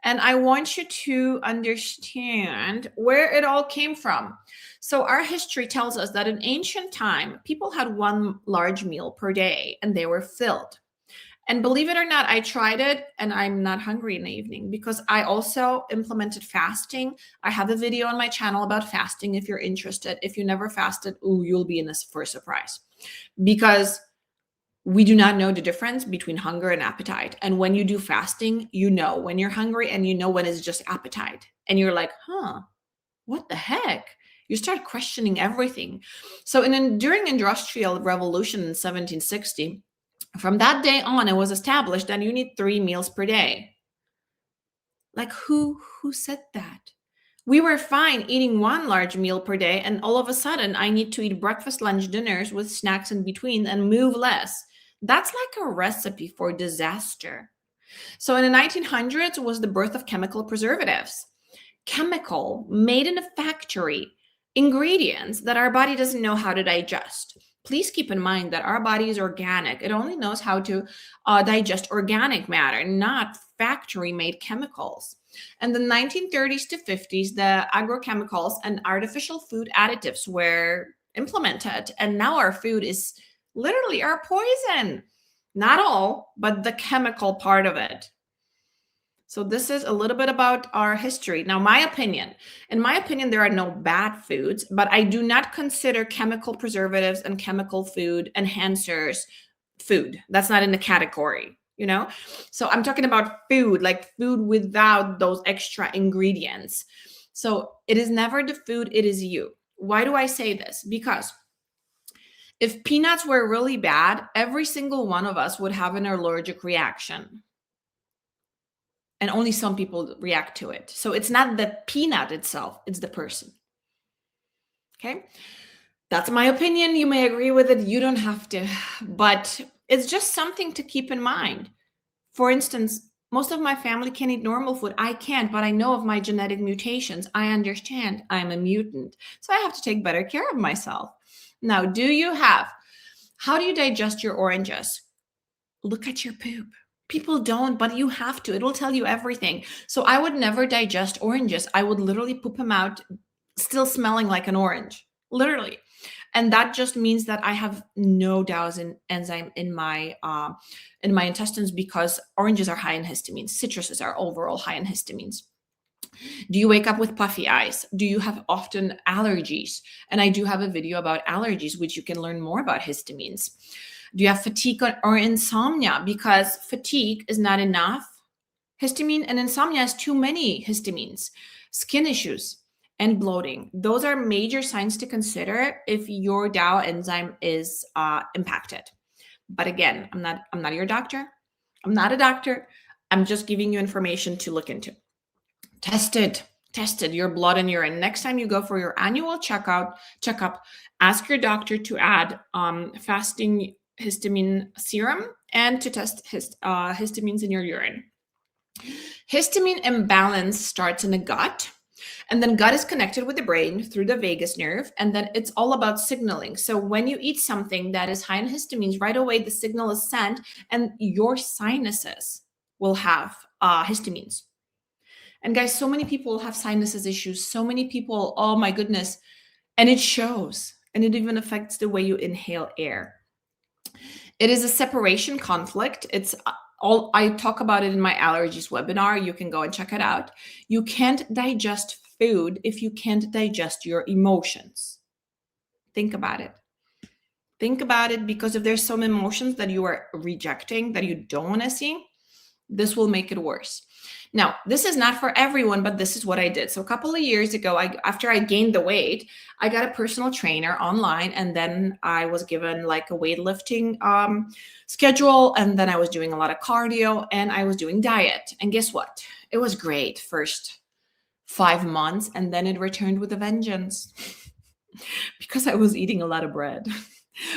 And I want you to understand where it all came from. So, our history tells us that in ancient time, people had one large meal per day and they were filled. And believe it or not, I tried it and I'm not hungry in the evening because I also implemented fasting. I have a video on my channel about fasting if you're interested. If you never fasted, ooh, you'll be in this for a surprise. Because we do not know the difference between hunger and appetite. And when you do fasting, you know when you're hungry and you know when it's just appetite. And you're like, huh, what the heck? You start questioning everything. So during industrial revolution in 1760, from that day on, it was established that you need 3 meals per day. Like who said that? We were fine eating one large meal per day, and all of a sudden, I need to eat breakfast, lunch, dinners with snacks in between and move less. That's like a recipe for disaster. So in the 1900s was the birth of chemical preservatives. Chemical, made in a factory, ingredients that our body doesn't know how to digest. Please keep in mind that our body is organic. It only knows how to digest organic matter, not factory made chemicals. In the 1930s to 50s, the agrochemicals and artificial food additives were implemented, and now our food is literally our poison. Not all, but the chemical part of it. So this is a little bit about our history. Now, in my opinion, there are no bad foods, but I do not consider chemical preservatives and chemical food enhancers food. That's not in the category, you know? So I'm talking about food, like food without those extra ingredients. So it is never the food, it is you. Why do I say this? Because if peanuts were really bad, every single one of us would have an allergic reaction, and only some people react to it. So it's not the peanut itself, it's the person. Okay? That's my opinion. You may agree with it. You don't have to. But it's just something to keep in mind. For instance, most of my family can eat normal food. I can't, but I know of my genetic mutations. I understand I'm a mutant. So I have to take better care of myself. Now, how do you digest your oranges? Look at your poop. People don't, but you have to. It will tell you everything. So I would never digest oranges. I would literally poop them out still smelling like an orange, literally. And that just means that I have no Dow's enzyme in my intestines because oranges are high in histamines. Citruses are overall high in histamines. Do you wake up with puffy eyes? Do you have often allergies? And I do have a video about allergies, which you can learn more about histamines. Do you have fatigue or insomnia? Because fatigue is not enough histamine, and insomnia is too many histamines. Skin issues and bloating. Those are major signs to consider if your Dow enzyme is impacted. But again, I'm not your doctor. I'm not a doctor. I'm just giving you information to look into. Test your blood and urine. Next time you go for your annual checkup, ask your doctor to add fasting histamine serum and to test histamines in your urine. Histamine imbalance starts in the gut, and then gut is connected with the brain through the vagus nerve, and then it's all about signaling. So when you eat something that is high in histamines, right away the signal is sent, and your sinuses will have histamines. And guys, so many people have sinuses issues. So many people, oh my goodness, and it shows, and it even affects the way you inhale air. It is a separation conflict. It's all I talk about it in my allergies webinar. You can go and check it out. You can't digest food if you can't digest your emotions. Think about it. Think about it, because if there's some emotions that you are rejecting, that you don't want to see, this will make it worse. Now, this is not for everyone, but this is what I did. So a couple of years ago, after I gained the weight, I got a personal trainer online, and then I was given like a weightlifting schedule, and then I was doing a lot of cardio, and I was doing diet. And guess what? It was great first 5 months, and then it returned with a vengeance because I was eating a lot of bread,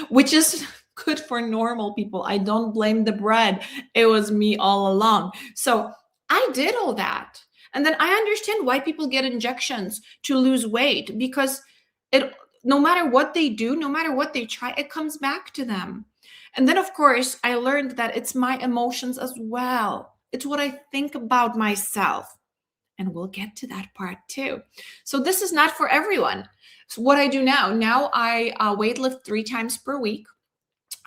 which is good for normal people. I don't blame the bread. It was me all along. So I did all that. And then I understand why people get injections to lose weight, because no matter what they do, no matter what they try, it comes back to them. And then, of course, I learned that it's my emotions as well. It's what I think about myself. And we'll get to that part too. So this is not for everyone. So what I do now I weightlift 3 times per week.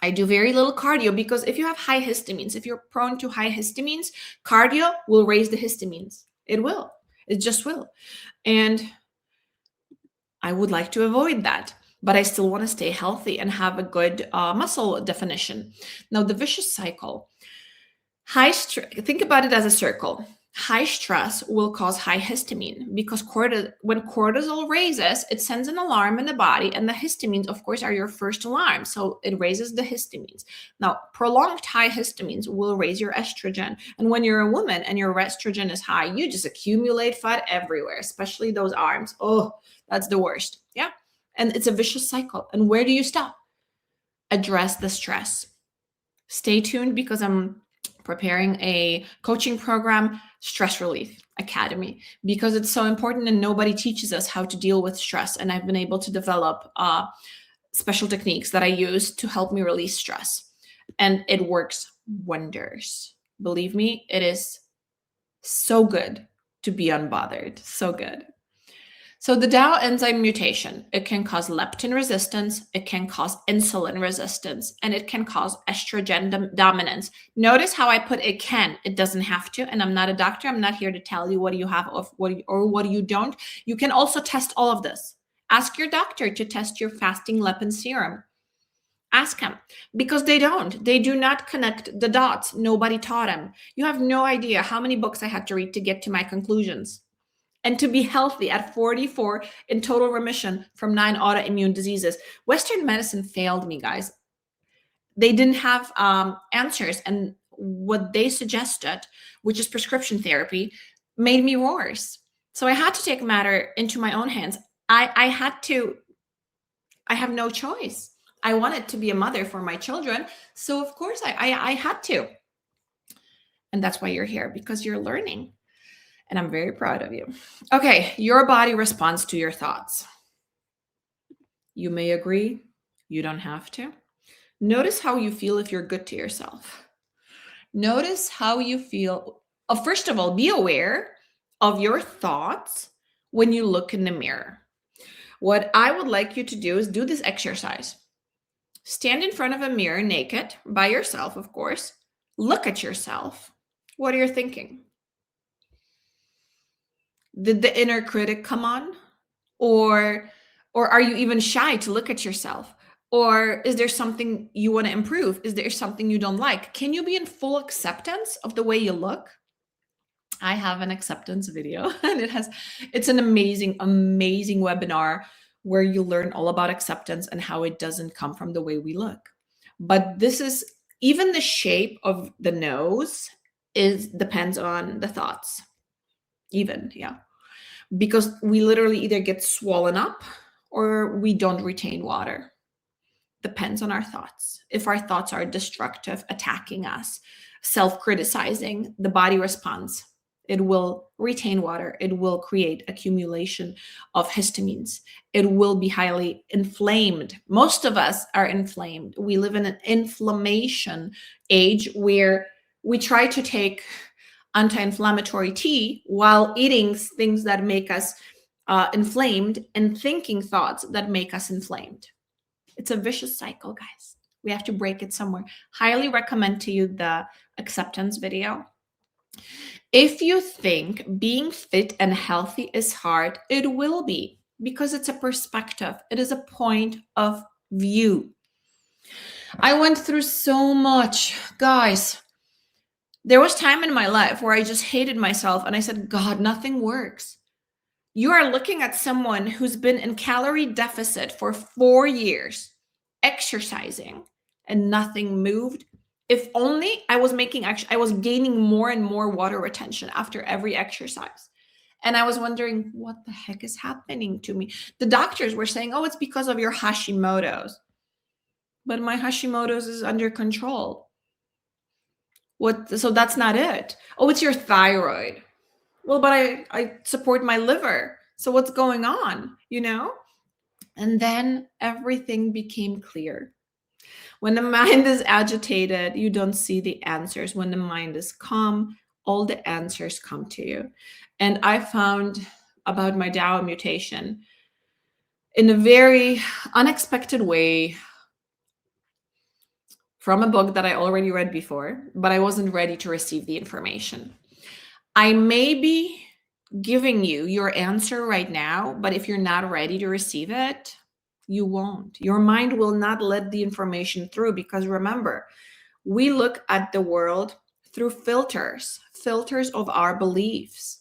I do very little cardio because if you have high histamines, if you're prone to high histamines, cardio will raise the histamines. It will. It just will. And I would like to avoid that, but I still want to stay healthy and have a good muscle definition. Now, the vicious cycle. High stress, think about it as a circle. High stress will cause high histamine because when cortisol raises, it sends an alarm in the body, and the histamines, of course, are your first alarm. So it raises the histamines. Now, prolonged high histamines will raise your estrogen. And when you're a woman and your estrogen is high, you just accumulate fat everywhere, especially those arms. Oh, that's the worst. Yeah. And it's a vicious cycle. And where do you stop? Address the stress. Stay tuned because I'm preparing a coaching program, Stress Relief Academy, because it's so important and nobody teaches us how to deal with stress. And I've been able to develop special techniques that I use to help me release stress. And it works wonders. Believe me, it is so good to be unbothered. So good. So the DAO enzyme mutation, it can cause leptin resistance, it can cause insulin resistance, and it can cause estrogen dominance. Notice how I put it can, it doesn't have to, and I'm not a doctor. I'm not here to tell you what you have or what you don't. You can also test all of this. Ask your doctor to test your fasting leptin serum. Ask him, because they don't. They do not connect the dots. Nobody taught him. You have no idea how many books I had to read to get to my conclusions. And to be healthy at 44 in total remission from 9 autoimmune diseases. Western medicine failed me, guys. They didn't have answers. And what they suggested, which is prescription therapy, made me worse. So I had to take matter into my own hands. I have no choice. I wanted to be a mother for my children. So of course I had to. And that's why you're here, because you're learning. And I'm very proud of you. Okay, your body responds to your thoughts. You may agree, you don't have to. Notice how you feel if you're good to yourself. Notice how you feel. First of all, be aware of your thoughts when you look in the mirror. What I would like you to do is do this exercise. Stand in front of a mirror naked, by yourself, of course. Look at yourself. What are you thinking? Did the inner critic come on? Or are you even shy to look at yourself? Or is there something you want to improve? Is there something you don't like? Can you be in full acceptance of the way you look? I have an acceptance video and it's an amazing webinar where you learn all about acceptance and how it doesn't come from the way we look. But this is even the shape of the nose depends on the thoughts. Even, yeah. Because we literally either get swollen up or we don't retain water. Depends on our thoughts. If our thoughts are destructive, attacking us, self-criticizing, the body responds. It will retain water. It will create accumulation of histamines. It will be highly inflamed. Most of us are inflamed. We live in an inflammation age where we try to take anti-inflammatory tea while eating things that make us inflamed and thinking thoughts that make us inflamed. It's a vicious cycle, guys. We have to break it somewhere. Highly recommend to you the acceptance video. If you think being fit and healthy is hard, it will be, because it's a perspective. It is a point of view. I went through so much, guys. There was time in my life where I just hated myself and I said, God, nothing works. You are looking at someone who's been in calorie deficit for 4 years, exercising, and nothing moved. If only I was gaining more and more water retention after every exercise. And I was wondering, what the heck is happening to me? The doctors were saying, oh, it's because of your Hashimoto's. But my Hashimoto's is under control. So that's not it. Oh, it's your thyroid. Well, but I support my liver. So what's going on, And then everything became clear. When the mind is agitated, you don't see the answers. When the mind is calm, all the answers come to you. And I found about my DAO mutation in a very unexpected way from a book that I already read before, but I wasn't ready to receive the information. I may be giving you your answer right now, but if you're not ready to receive it, you won't. Your mind will not let the information through, because remember, we look at the world through filters of our beliefs.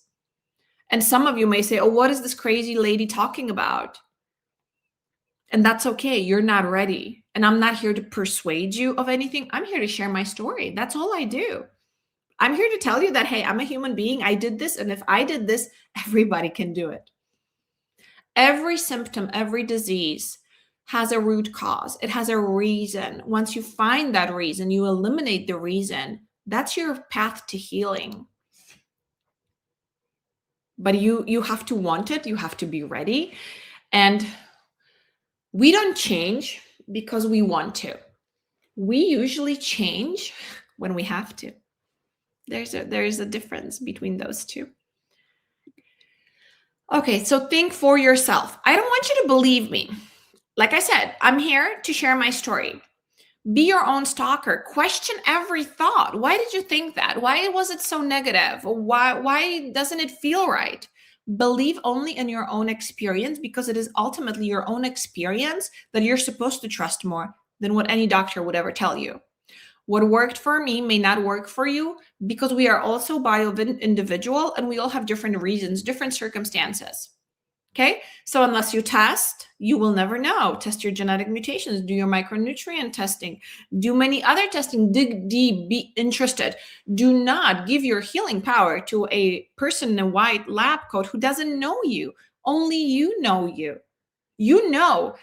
And some of you may say, oh, what is this crazy lady talking about? And that's okay. You're not ready. And I'm not here to persuade you of anything. I'm here to share my story. That's all I do. I'm here to tell you that, hey, I'm a human being. I did this. And if I did this, everybody can do it. Every symptom, every disease has a root cause. It has a reason. Once you find that reason, you eliminate the reason. That's your path to healing. But you have to want it. You have to be ready. And we don't change because we want to. We usually change when we have to. There's a difference between those two. Okay, so think for yourself. I don't want you to believe me. Like I said, I'm here to share my story. Be your own stalker. Question every thought. Why did you think that? Why was it so negative? Why doesn't it feel right? Believe only in your own experience, because it is ultimately your own experience that you're supposed to trust more than what any doctor would ever tell you. What worked for me may not work for you, because we are also bio-individual and we all have different reasons, different circumstances. Okay, so unless you test, you will never know. Test your genetic mutations, do your micronutrient testing, do many other testing, dig deep, be interested. Do not give your healing power to a person in a white lab coat who doesn't know you. Only you know you. You know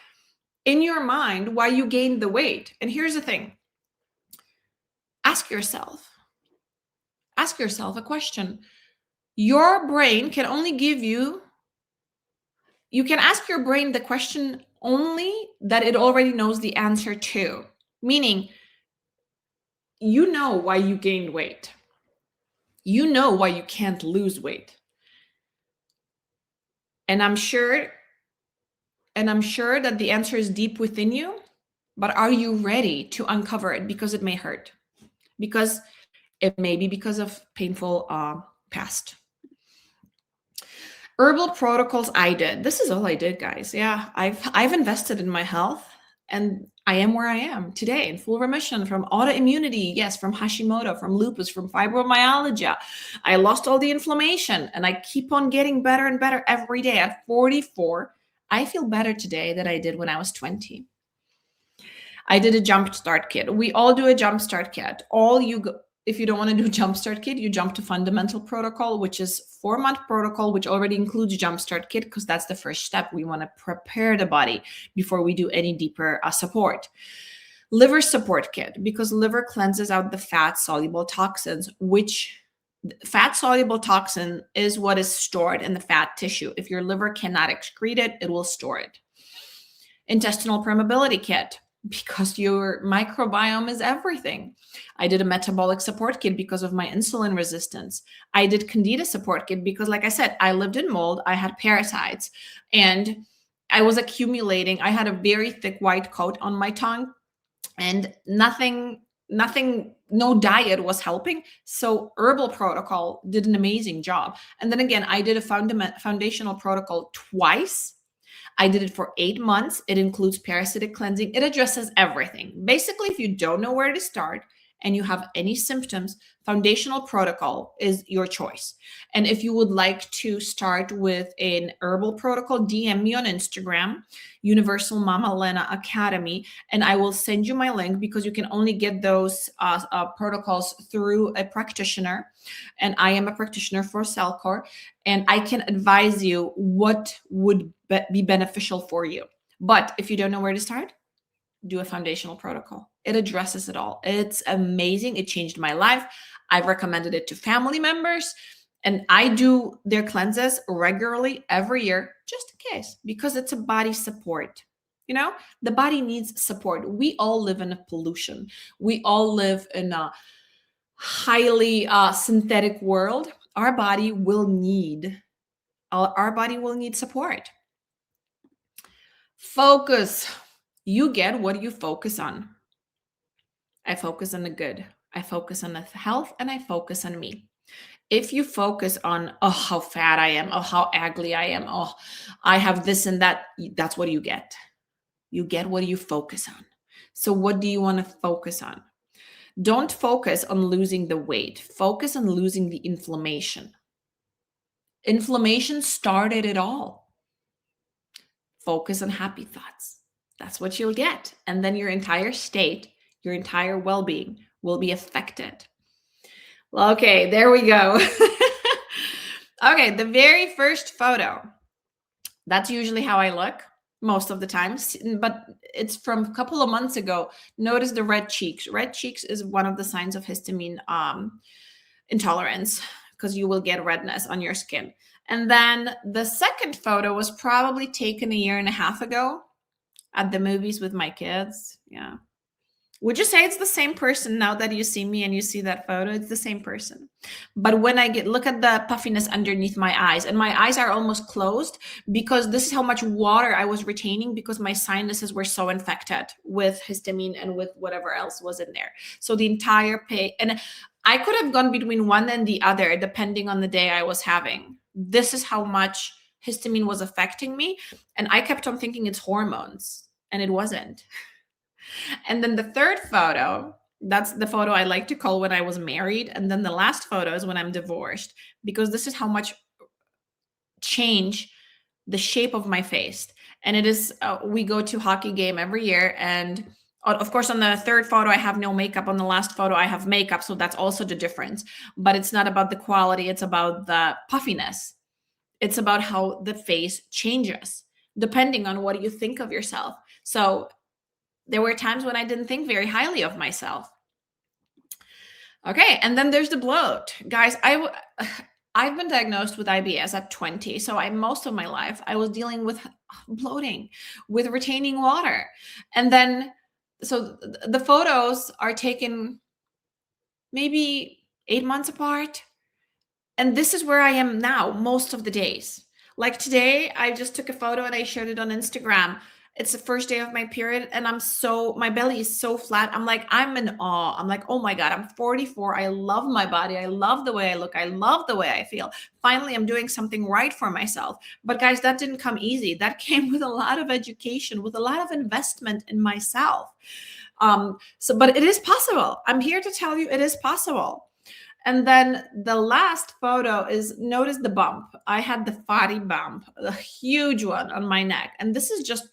in your mind why you gained the weight. And here's the thing. Ask yourself a question. Your brain can only give you can ask your brain the question only that it already knows the answer to. Meaning, you know why you gained weight. You know why you can't lose weight. And I'm sure that the answer is deep within you, but are you ready to uncover it? Because it may hurt. Because it may be because of painful past. Herbal protocols I did. This is all I did, guys. Yeah, I've invested in my health, and I am where I am today, in full remission from autoimmunity, yes, from Hashimoto, from lupus, from fibromyalgia. I lost all the inflammation, and I keep on getting better and better every day. At 44, I feel better today than I did when I was 20. I did a jumpstart kit. We all do a jumpstart kit. If you don't want to do jumpstart kit, you jump to fundamental protocol, which is 4-month protocol, which already includes jumpstart kit, because that's the first step. We want to prepare the body before we do any deeper support. Liver support kit, because liver cleanses out the fat soluble toxins, which fat soluble toxin is what is stored in the fat tissue. If your liver cannot excrete it, it will store it. Intestinal permeability kit, because your microbiome is everything. I did a metabolic support kit because of my insulin resistance. I did candida support kit because, like I said, I lived in mold, I had parasites, and I was accumulating. I had a very thick white coat on my tongue, and nothing, no diet was helping. So herbal protocol did an amazing job. And then again, I did a foundational protocol twice. I did it for 8 months. It includes parasitic cleansing. It addresses everything. Basically, if you don't know where to start and you have any symptoms, foundational protocol is your choice. And if you would like to start with an herbal protocol, DM me on Instagram, Universal Mama Lena Academy, and I will send you my link, because you can only get those protocols through a practitioner. And I am a practitioner for Cellcore, and I can advise you what would be beneficial for you. But if you don't know where to start, do a foundational protocol. It addresses it all. It's amazing. It changed my life. I've recommended it to family members, and I do their cleanses regularly every year, just in case, because it's a body support. You know, the body needs support. We all live in a pollution. We all live in a highly synthetic world, our body will need support. Focus. You get what you focus on. I focus on the good. I focus on the health, and I focus on me. If you focus on, oh, how fat I am, oh, how ugly I am, oh, I have this and that, that's what you get. You get what you focus on. So what do you want to focus on? Don't focus on losing the weight. Focus on losing the inflammation. Inflammation started it all. Focus on happy thoughts. That's what you'll get. And then your entire state, your entire well-being will be affected. Okay, there we go. Okay, the very first photo. That's usually how I look most of the time, but it's from a couple of months ago. Notice the red cheeks. Red cheeks is one of the signs of histamine intolerance, because you will get redness on your skin. And then the second photo was probably taken a year and a half ago at the movies with my kids. Yeah. Would you say it's the same person now that you see me and you see that photo? It's the same person. But when I look at the puffiness underneath my eyes, and my eyes are almost closed, because this is how much water I was retaining, because my sinuses were so infected with histamine and with whatever else was in there. So the entire and I could have gone between one and the other depending on the day I was having. This is how much histamine was affecting me. And I kept on thinking it's hormones, and it wasn't. And then the third photo, that's the photo I like to call when I was married. And then the last photo is when I'm divorced, because this is how much change the shape of my face. And it is, we go to hockey game every year. And of course, on the third photo, I have no makeup. On the last photo, I have makeup. So that's also the difference. But it's not about the quality. It's about the puffiness. It's about how the face changes depending on what you think of yourself. So there were times when I didn't think very highly of myself. Okay, and then there's the bloat. Guys, I've been diagnosed with IBS at 20. So most of my life, I was dealing with bloating, with retaining water. And then, so the photos are taken maybe 8 months apart. And this is where I am now most of the days. Like today, I just took a photo and I shared it on Instagram. It's the first day of my period, and my belly is so flat. I'm in awe. I'm like, oh my God, I'm 44. I love my body. I love the way I look. I love the way I feel. Finally, I'm doing something right for myself. But guys, that didn't come easy. That came with a lot of education, with a lot of investment in myself. But it is possible. I'm here to tell you it is possible. And then the last photo is, notice the bump. I had the fatty bump, a huge one on my neck. And this is just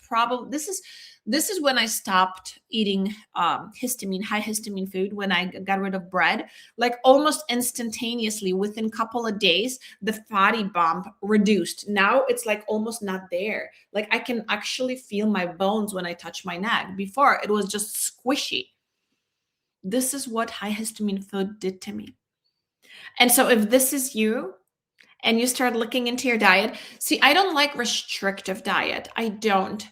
this is when I stopped eating high histamine food, when I got rid of bread. Like almost instantaneously, within a couple of days, the fatty bump reduced. Now it's like almost not there. Like I can actually feel my bones when I touch my neck. Before, it was just squishy. This is what high histamine food did to me. And so if this is you and you start looking into your diet, see, I don't like restrictive diet. I don't.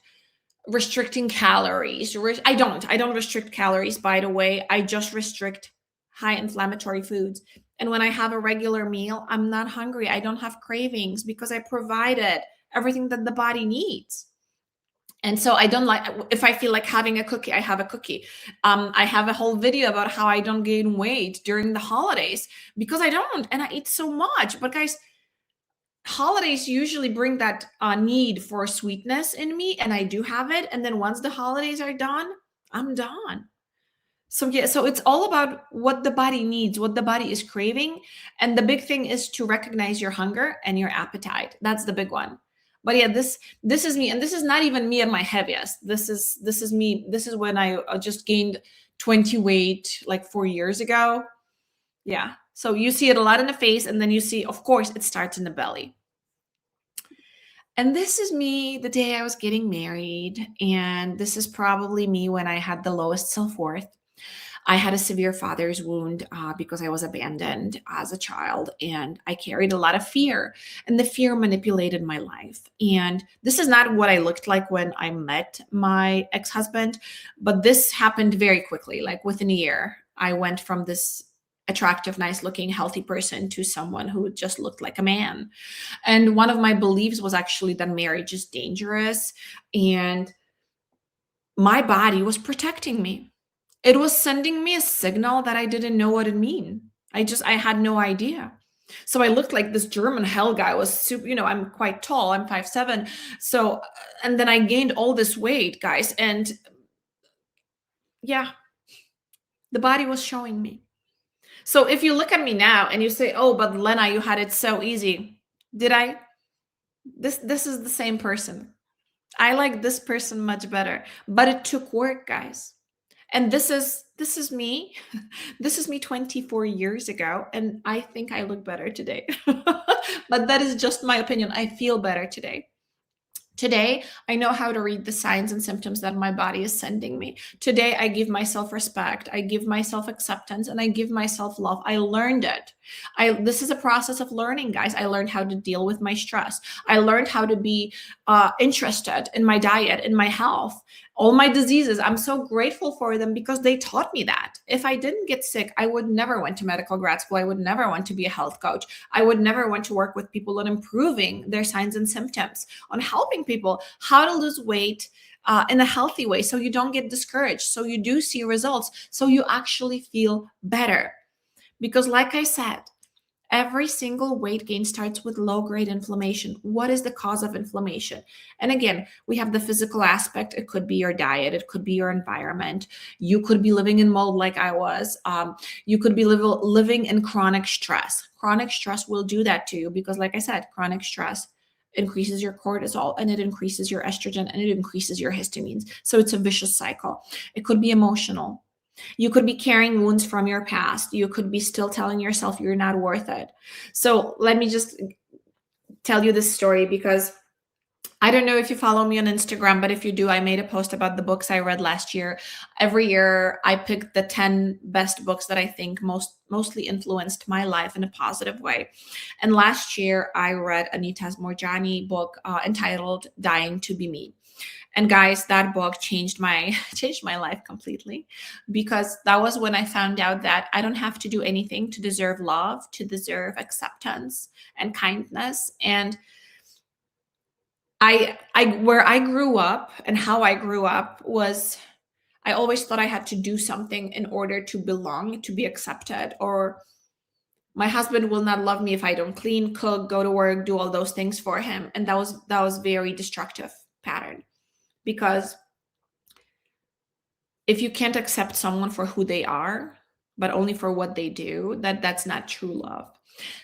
Restricting calories. I don't restrict calories, by the way. I just restrict high inflammatory foods. And when I have a regular meal, I'm not hungry. I don't have cravings because I provided everything that the body needs. And so I don't like, if I feel like having a cookie, I have a cookie. I have a whole video about how I don't gain weight during the holidays, because I don't, and I eat so much. But guys, holidays usually bring that need for sweetness in me, and I do have it. And then once the holidays are done, I'm done. So yeah, so it's all about what the body needs, what the body is craving. And the big thing is to recognize your hunger and your appetite. That's the big one. But yeah, this is me, and this is not even me at my heaviest. This is me. This is when I just gained 20 weight like 4 years ago. Yeah. So you see it a lot in the face, and then you see, of course, it starts in the belly. And this is me the day I was getting married, and this is probably me when I had the lowest self-worth. I had a severe father's wound because I was abandoned as a child, and I carried a lot of fear, and the fear manipulated my life. And this is not what I looked like when I met my ex-husband, but this happened very quickly. Like within a year, I went from this attractive, nice looking, healthy person to someone who just looked like a man. And one of my beliefs was actually that marriage is dangerous, and my body was protecting me. It was sending me a signal that I didn't know what it mean. I had no idea. So I looked like this German hell guy. Was super, I'm quite tall. I'm 5'7". So, and then I gained all this weight, guys. And yeah, the body was showing me. So if you look at me now and you say, "Oh, but Lena, you had it so easy." Did I? This is the same person. I like this person much better, but it took work, guys. And this is me. This is me 24 years ago, and I think I look better today. But that is just my opinion. I feel better today. Today, I know how to read the signs and symptoms that my body is sending me. Today, I give myself respect, I give myself acceptance, and I give myself love. I learned it. This is a process of learning, guys. I learned how to deal with my stress. I learned how to be interested in my diet, in my health, all my diseases. I'm so grateful for them because they taught me that. If I didn't get sick, I would never went to medical grad school. I would never want to be a health coach. I would never want to work with people on improving their signs and symptoms, on helping people how to lose weight in a healthy way, so you don't get discouraged, so you do see results, so you actually feel better. Because like I said, every single weight gain starts with low-grade inflammation. What is the cause of inflammation? And again, we have the physical aspect. It could be your diet. It could be your environment. You could be living in mold like I was. You could be living in chronic stress. Chronic stress will do that to you because, like I said, chronic stress increases your cortisol, and it increases your estrogen, and it increases your histamines. So it's a vicious cycle. It could be emotional. You could be carrying wounds from your past. You could be still telling yourself you're not worth it. So let me just tell you this story, because I don't know if you follow me on Instagram, but if you do, I made a post about the books I read last year. Every year, I pick the 10 best books that I think mostly influenced my life in a positive way. And last year, I read Anita Moorjani book entitled "Dying to Be Me." And guys, that book changed my life completely, because that was when I found out that I don't have to do anything to deserve love, to deserve acceptance and kindness. And where I grew up and how I grew up was, I always thought I had to do something in order to belong, to be accepted, or my husband will not love me if I don't clean, cook, go to work, do all those things for him. And that was very destructive pattern, because if you can't accept someone for who they are, but only for what they do, that's not true love.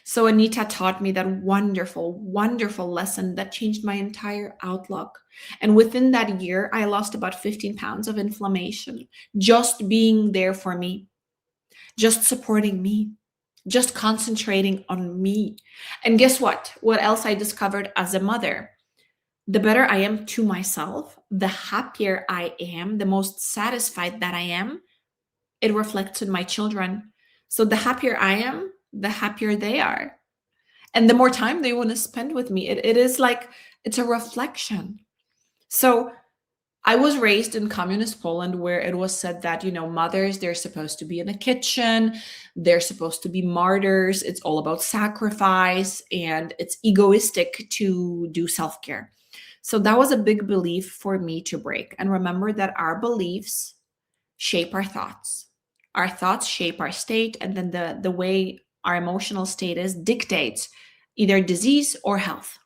So Anita taught me that wonderful, wonderful lesson that changed my entire outlook. And within that year, I lost about 15 pounds of inflammation, just being there for me, just supporting me, just concentrating on me. And guess what? What else I discovered as a mother? The better I am to myself, the happier I am, the most satisfied that I am, it reflects in my children. So the happier I am, the happier they are. And the more time they want to spend with me, it is like, it's a reflection. So I was raised in communist Poland, where it was said that, mothers, they're supposed to be in the kitchen, they're supposed to be martyrs. It's all about sacrifice, and it's egoistic to do self-care. So that was a big belief for me to break. And remember that our beliefs shape our thoughts. Our thoughts shape our state, and then the way our emotional state is dictates either disease or health.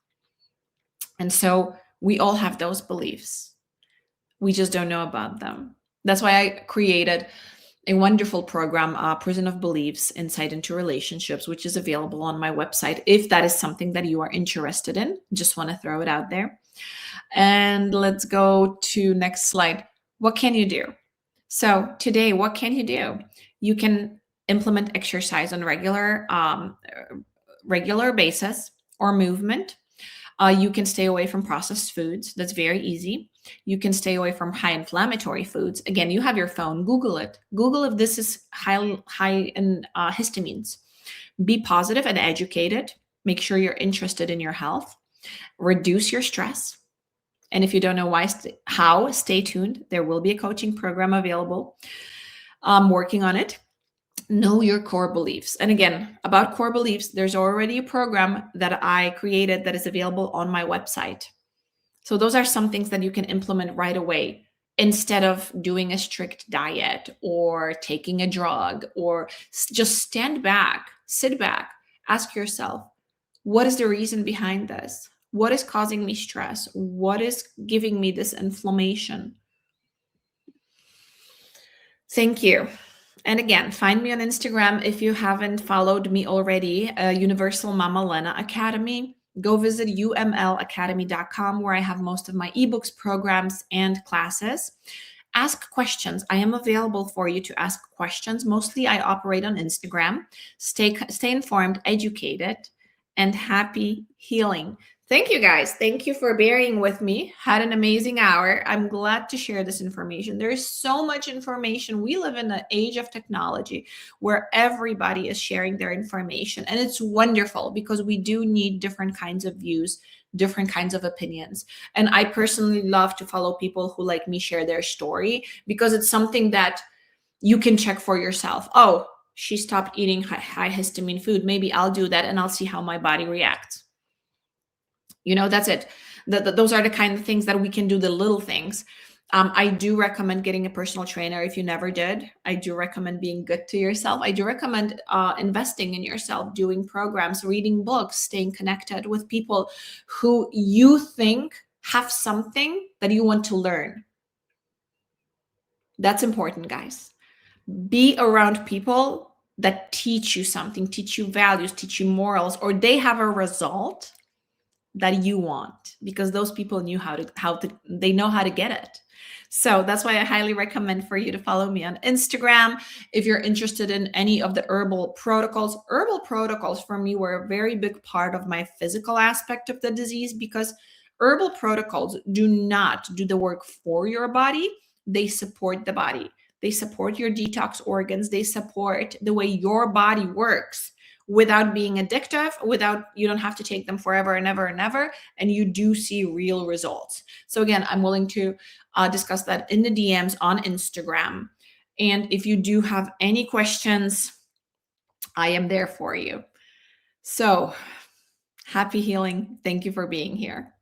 And so we all have those beliefs. We just don't know about them. That's why I created a wonderful program, Prison of Beliefs, Insight into Relationships, which is available on my website. If that is something that you are interested in, just want to throw it out there. And let's go to next slide. What can you do? So today, what can you do? You can implement exercise on regular basis, or movement. You can stay away from processed foods. That's very easy. You can stay away from high inflammatory foods. Again, you have your phone. Google it. Google if this is high in histamines. Be positive and educated. Make sure you're interested in your health. Reduce your stress. And if you don't know how, stay tuned. There will be a coaching program available. I'm working on it. Know your core beliefs. And again, about core beliefs, there's already a program that I created that is available on my website. So those are some things that you can implement right away instead of doing a strict diet or taking a drug, or just stand back, sit back, ask yourself, what is the reason behind this? What is causing me stress? What is giving me this inflammation? Thank you. And again, find me on Instagram if you haven't followed me already, Universal Mama Lena Academy. Go visit umlacademy.com, where I have most of my ebooks, programs, and classes. Ask questions. I am available for you to ask questions. Mostly I operate on Instagram. Stay informed, educated, and happy healing. Thank you guys. Thank you for bearing with me. Had an amazing hour. I'm glad to share this information. There is so much information. We live in an age of technology where everybody is sharing their information. And it's wonderful because we do need different kinds of views, different kinds of opinions. And I personally love to follow people who, like me, share their story, because it's something that you can check for yourself. Oh, she stopped eating high histamine food. Maybe I'll do that and I'll see how my body reacts. That's it. Those are the kind of things that we can do, the little things. I do recommend getting a personal trainer if you never did. I do recommend being good to yourself. I do recommend investing in yourself, doing programs, reading books, staying connected with people who you think have something that you want to learn. That's important, guys. Be around people that teach you something, teach you values, teach you morals, or they have a result that you want, because those people knew they know how to get it. So that's why I highly recommend for you to follow me on Instagram. If you're interested in any of the herbal protocols for me were a very big part of my physical aspect of the disease, because herbal protocols do not do the work for your body. They support the body. They support your detox organs. They support the way your body works without being addictive, you don't have to take them forever and ever and ever, and you do see real results. So again, I'm willing to discuss that in the DMs on Instagram. And if you do have any questions, I am there for you. So happy healing. Thank you for being here.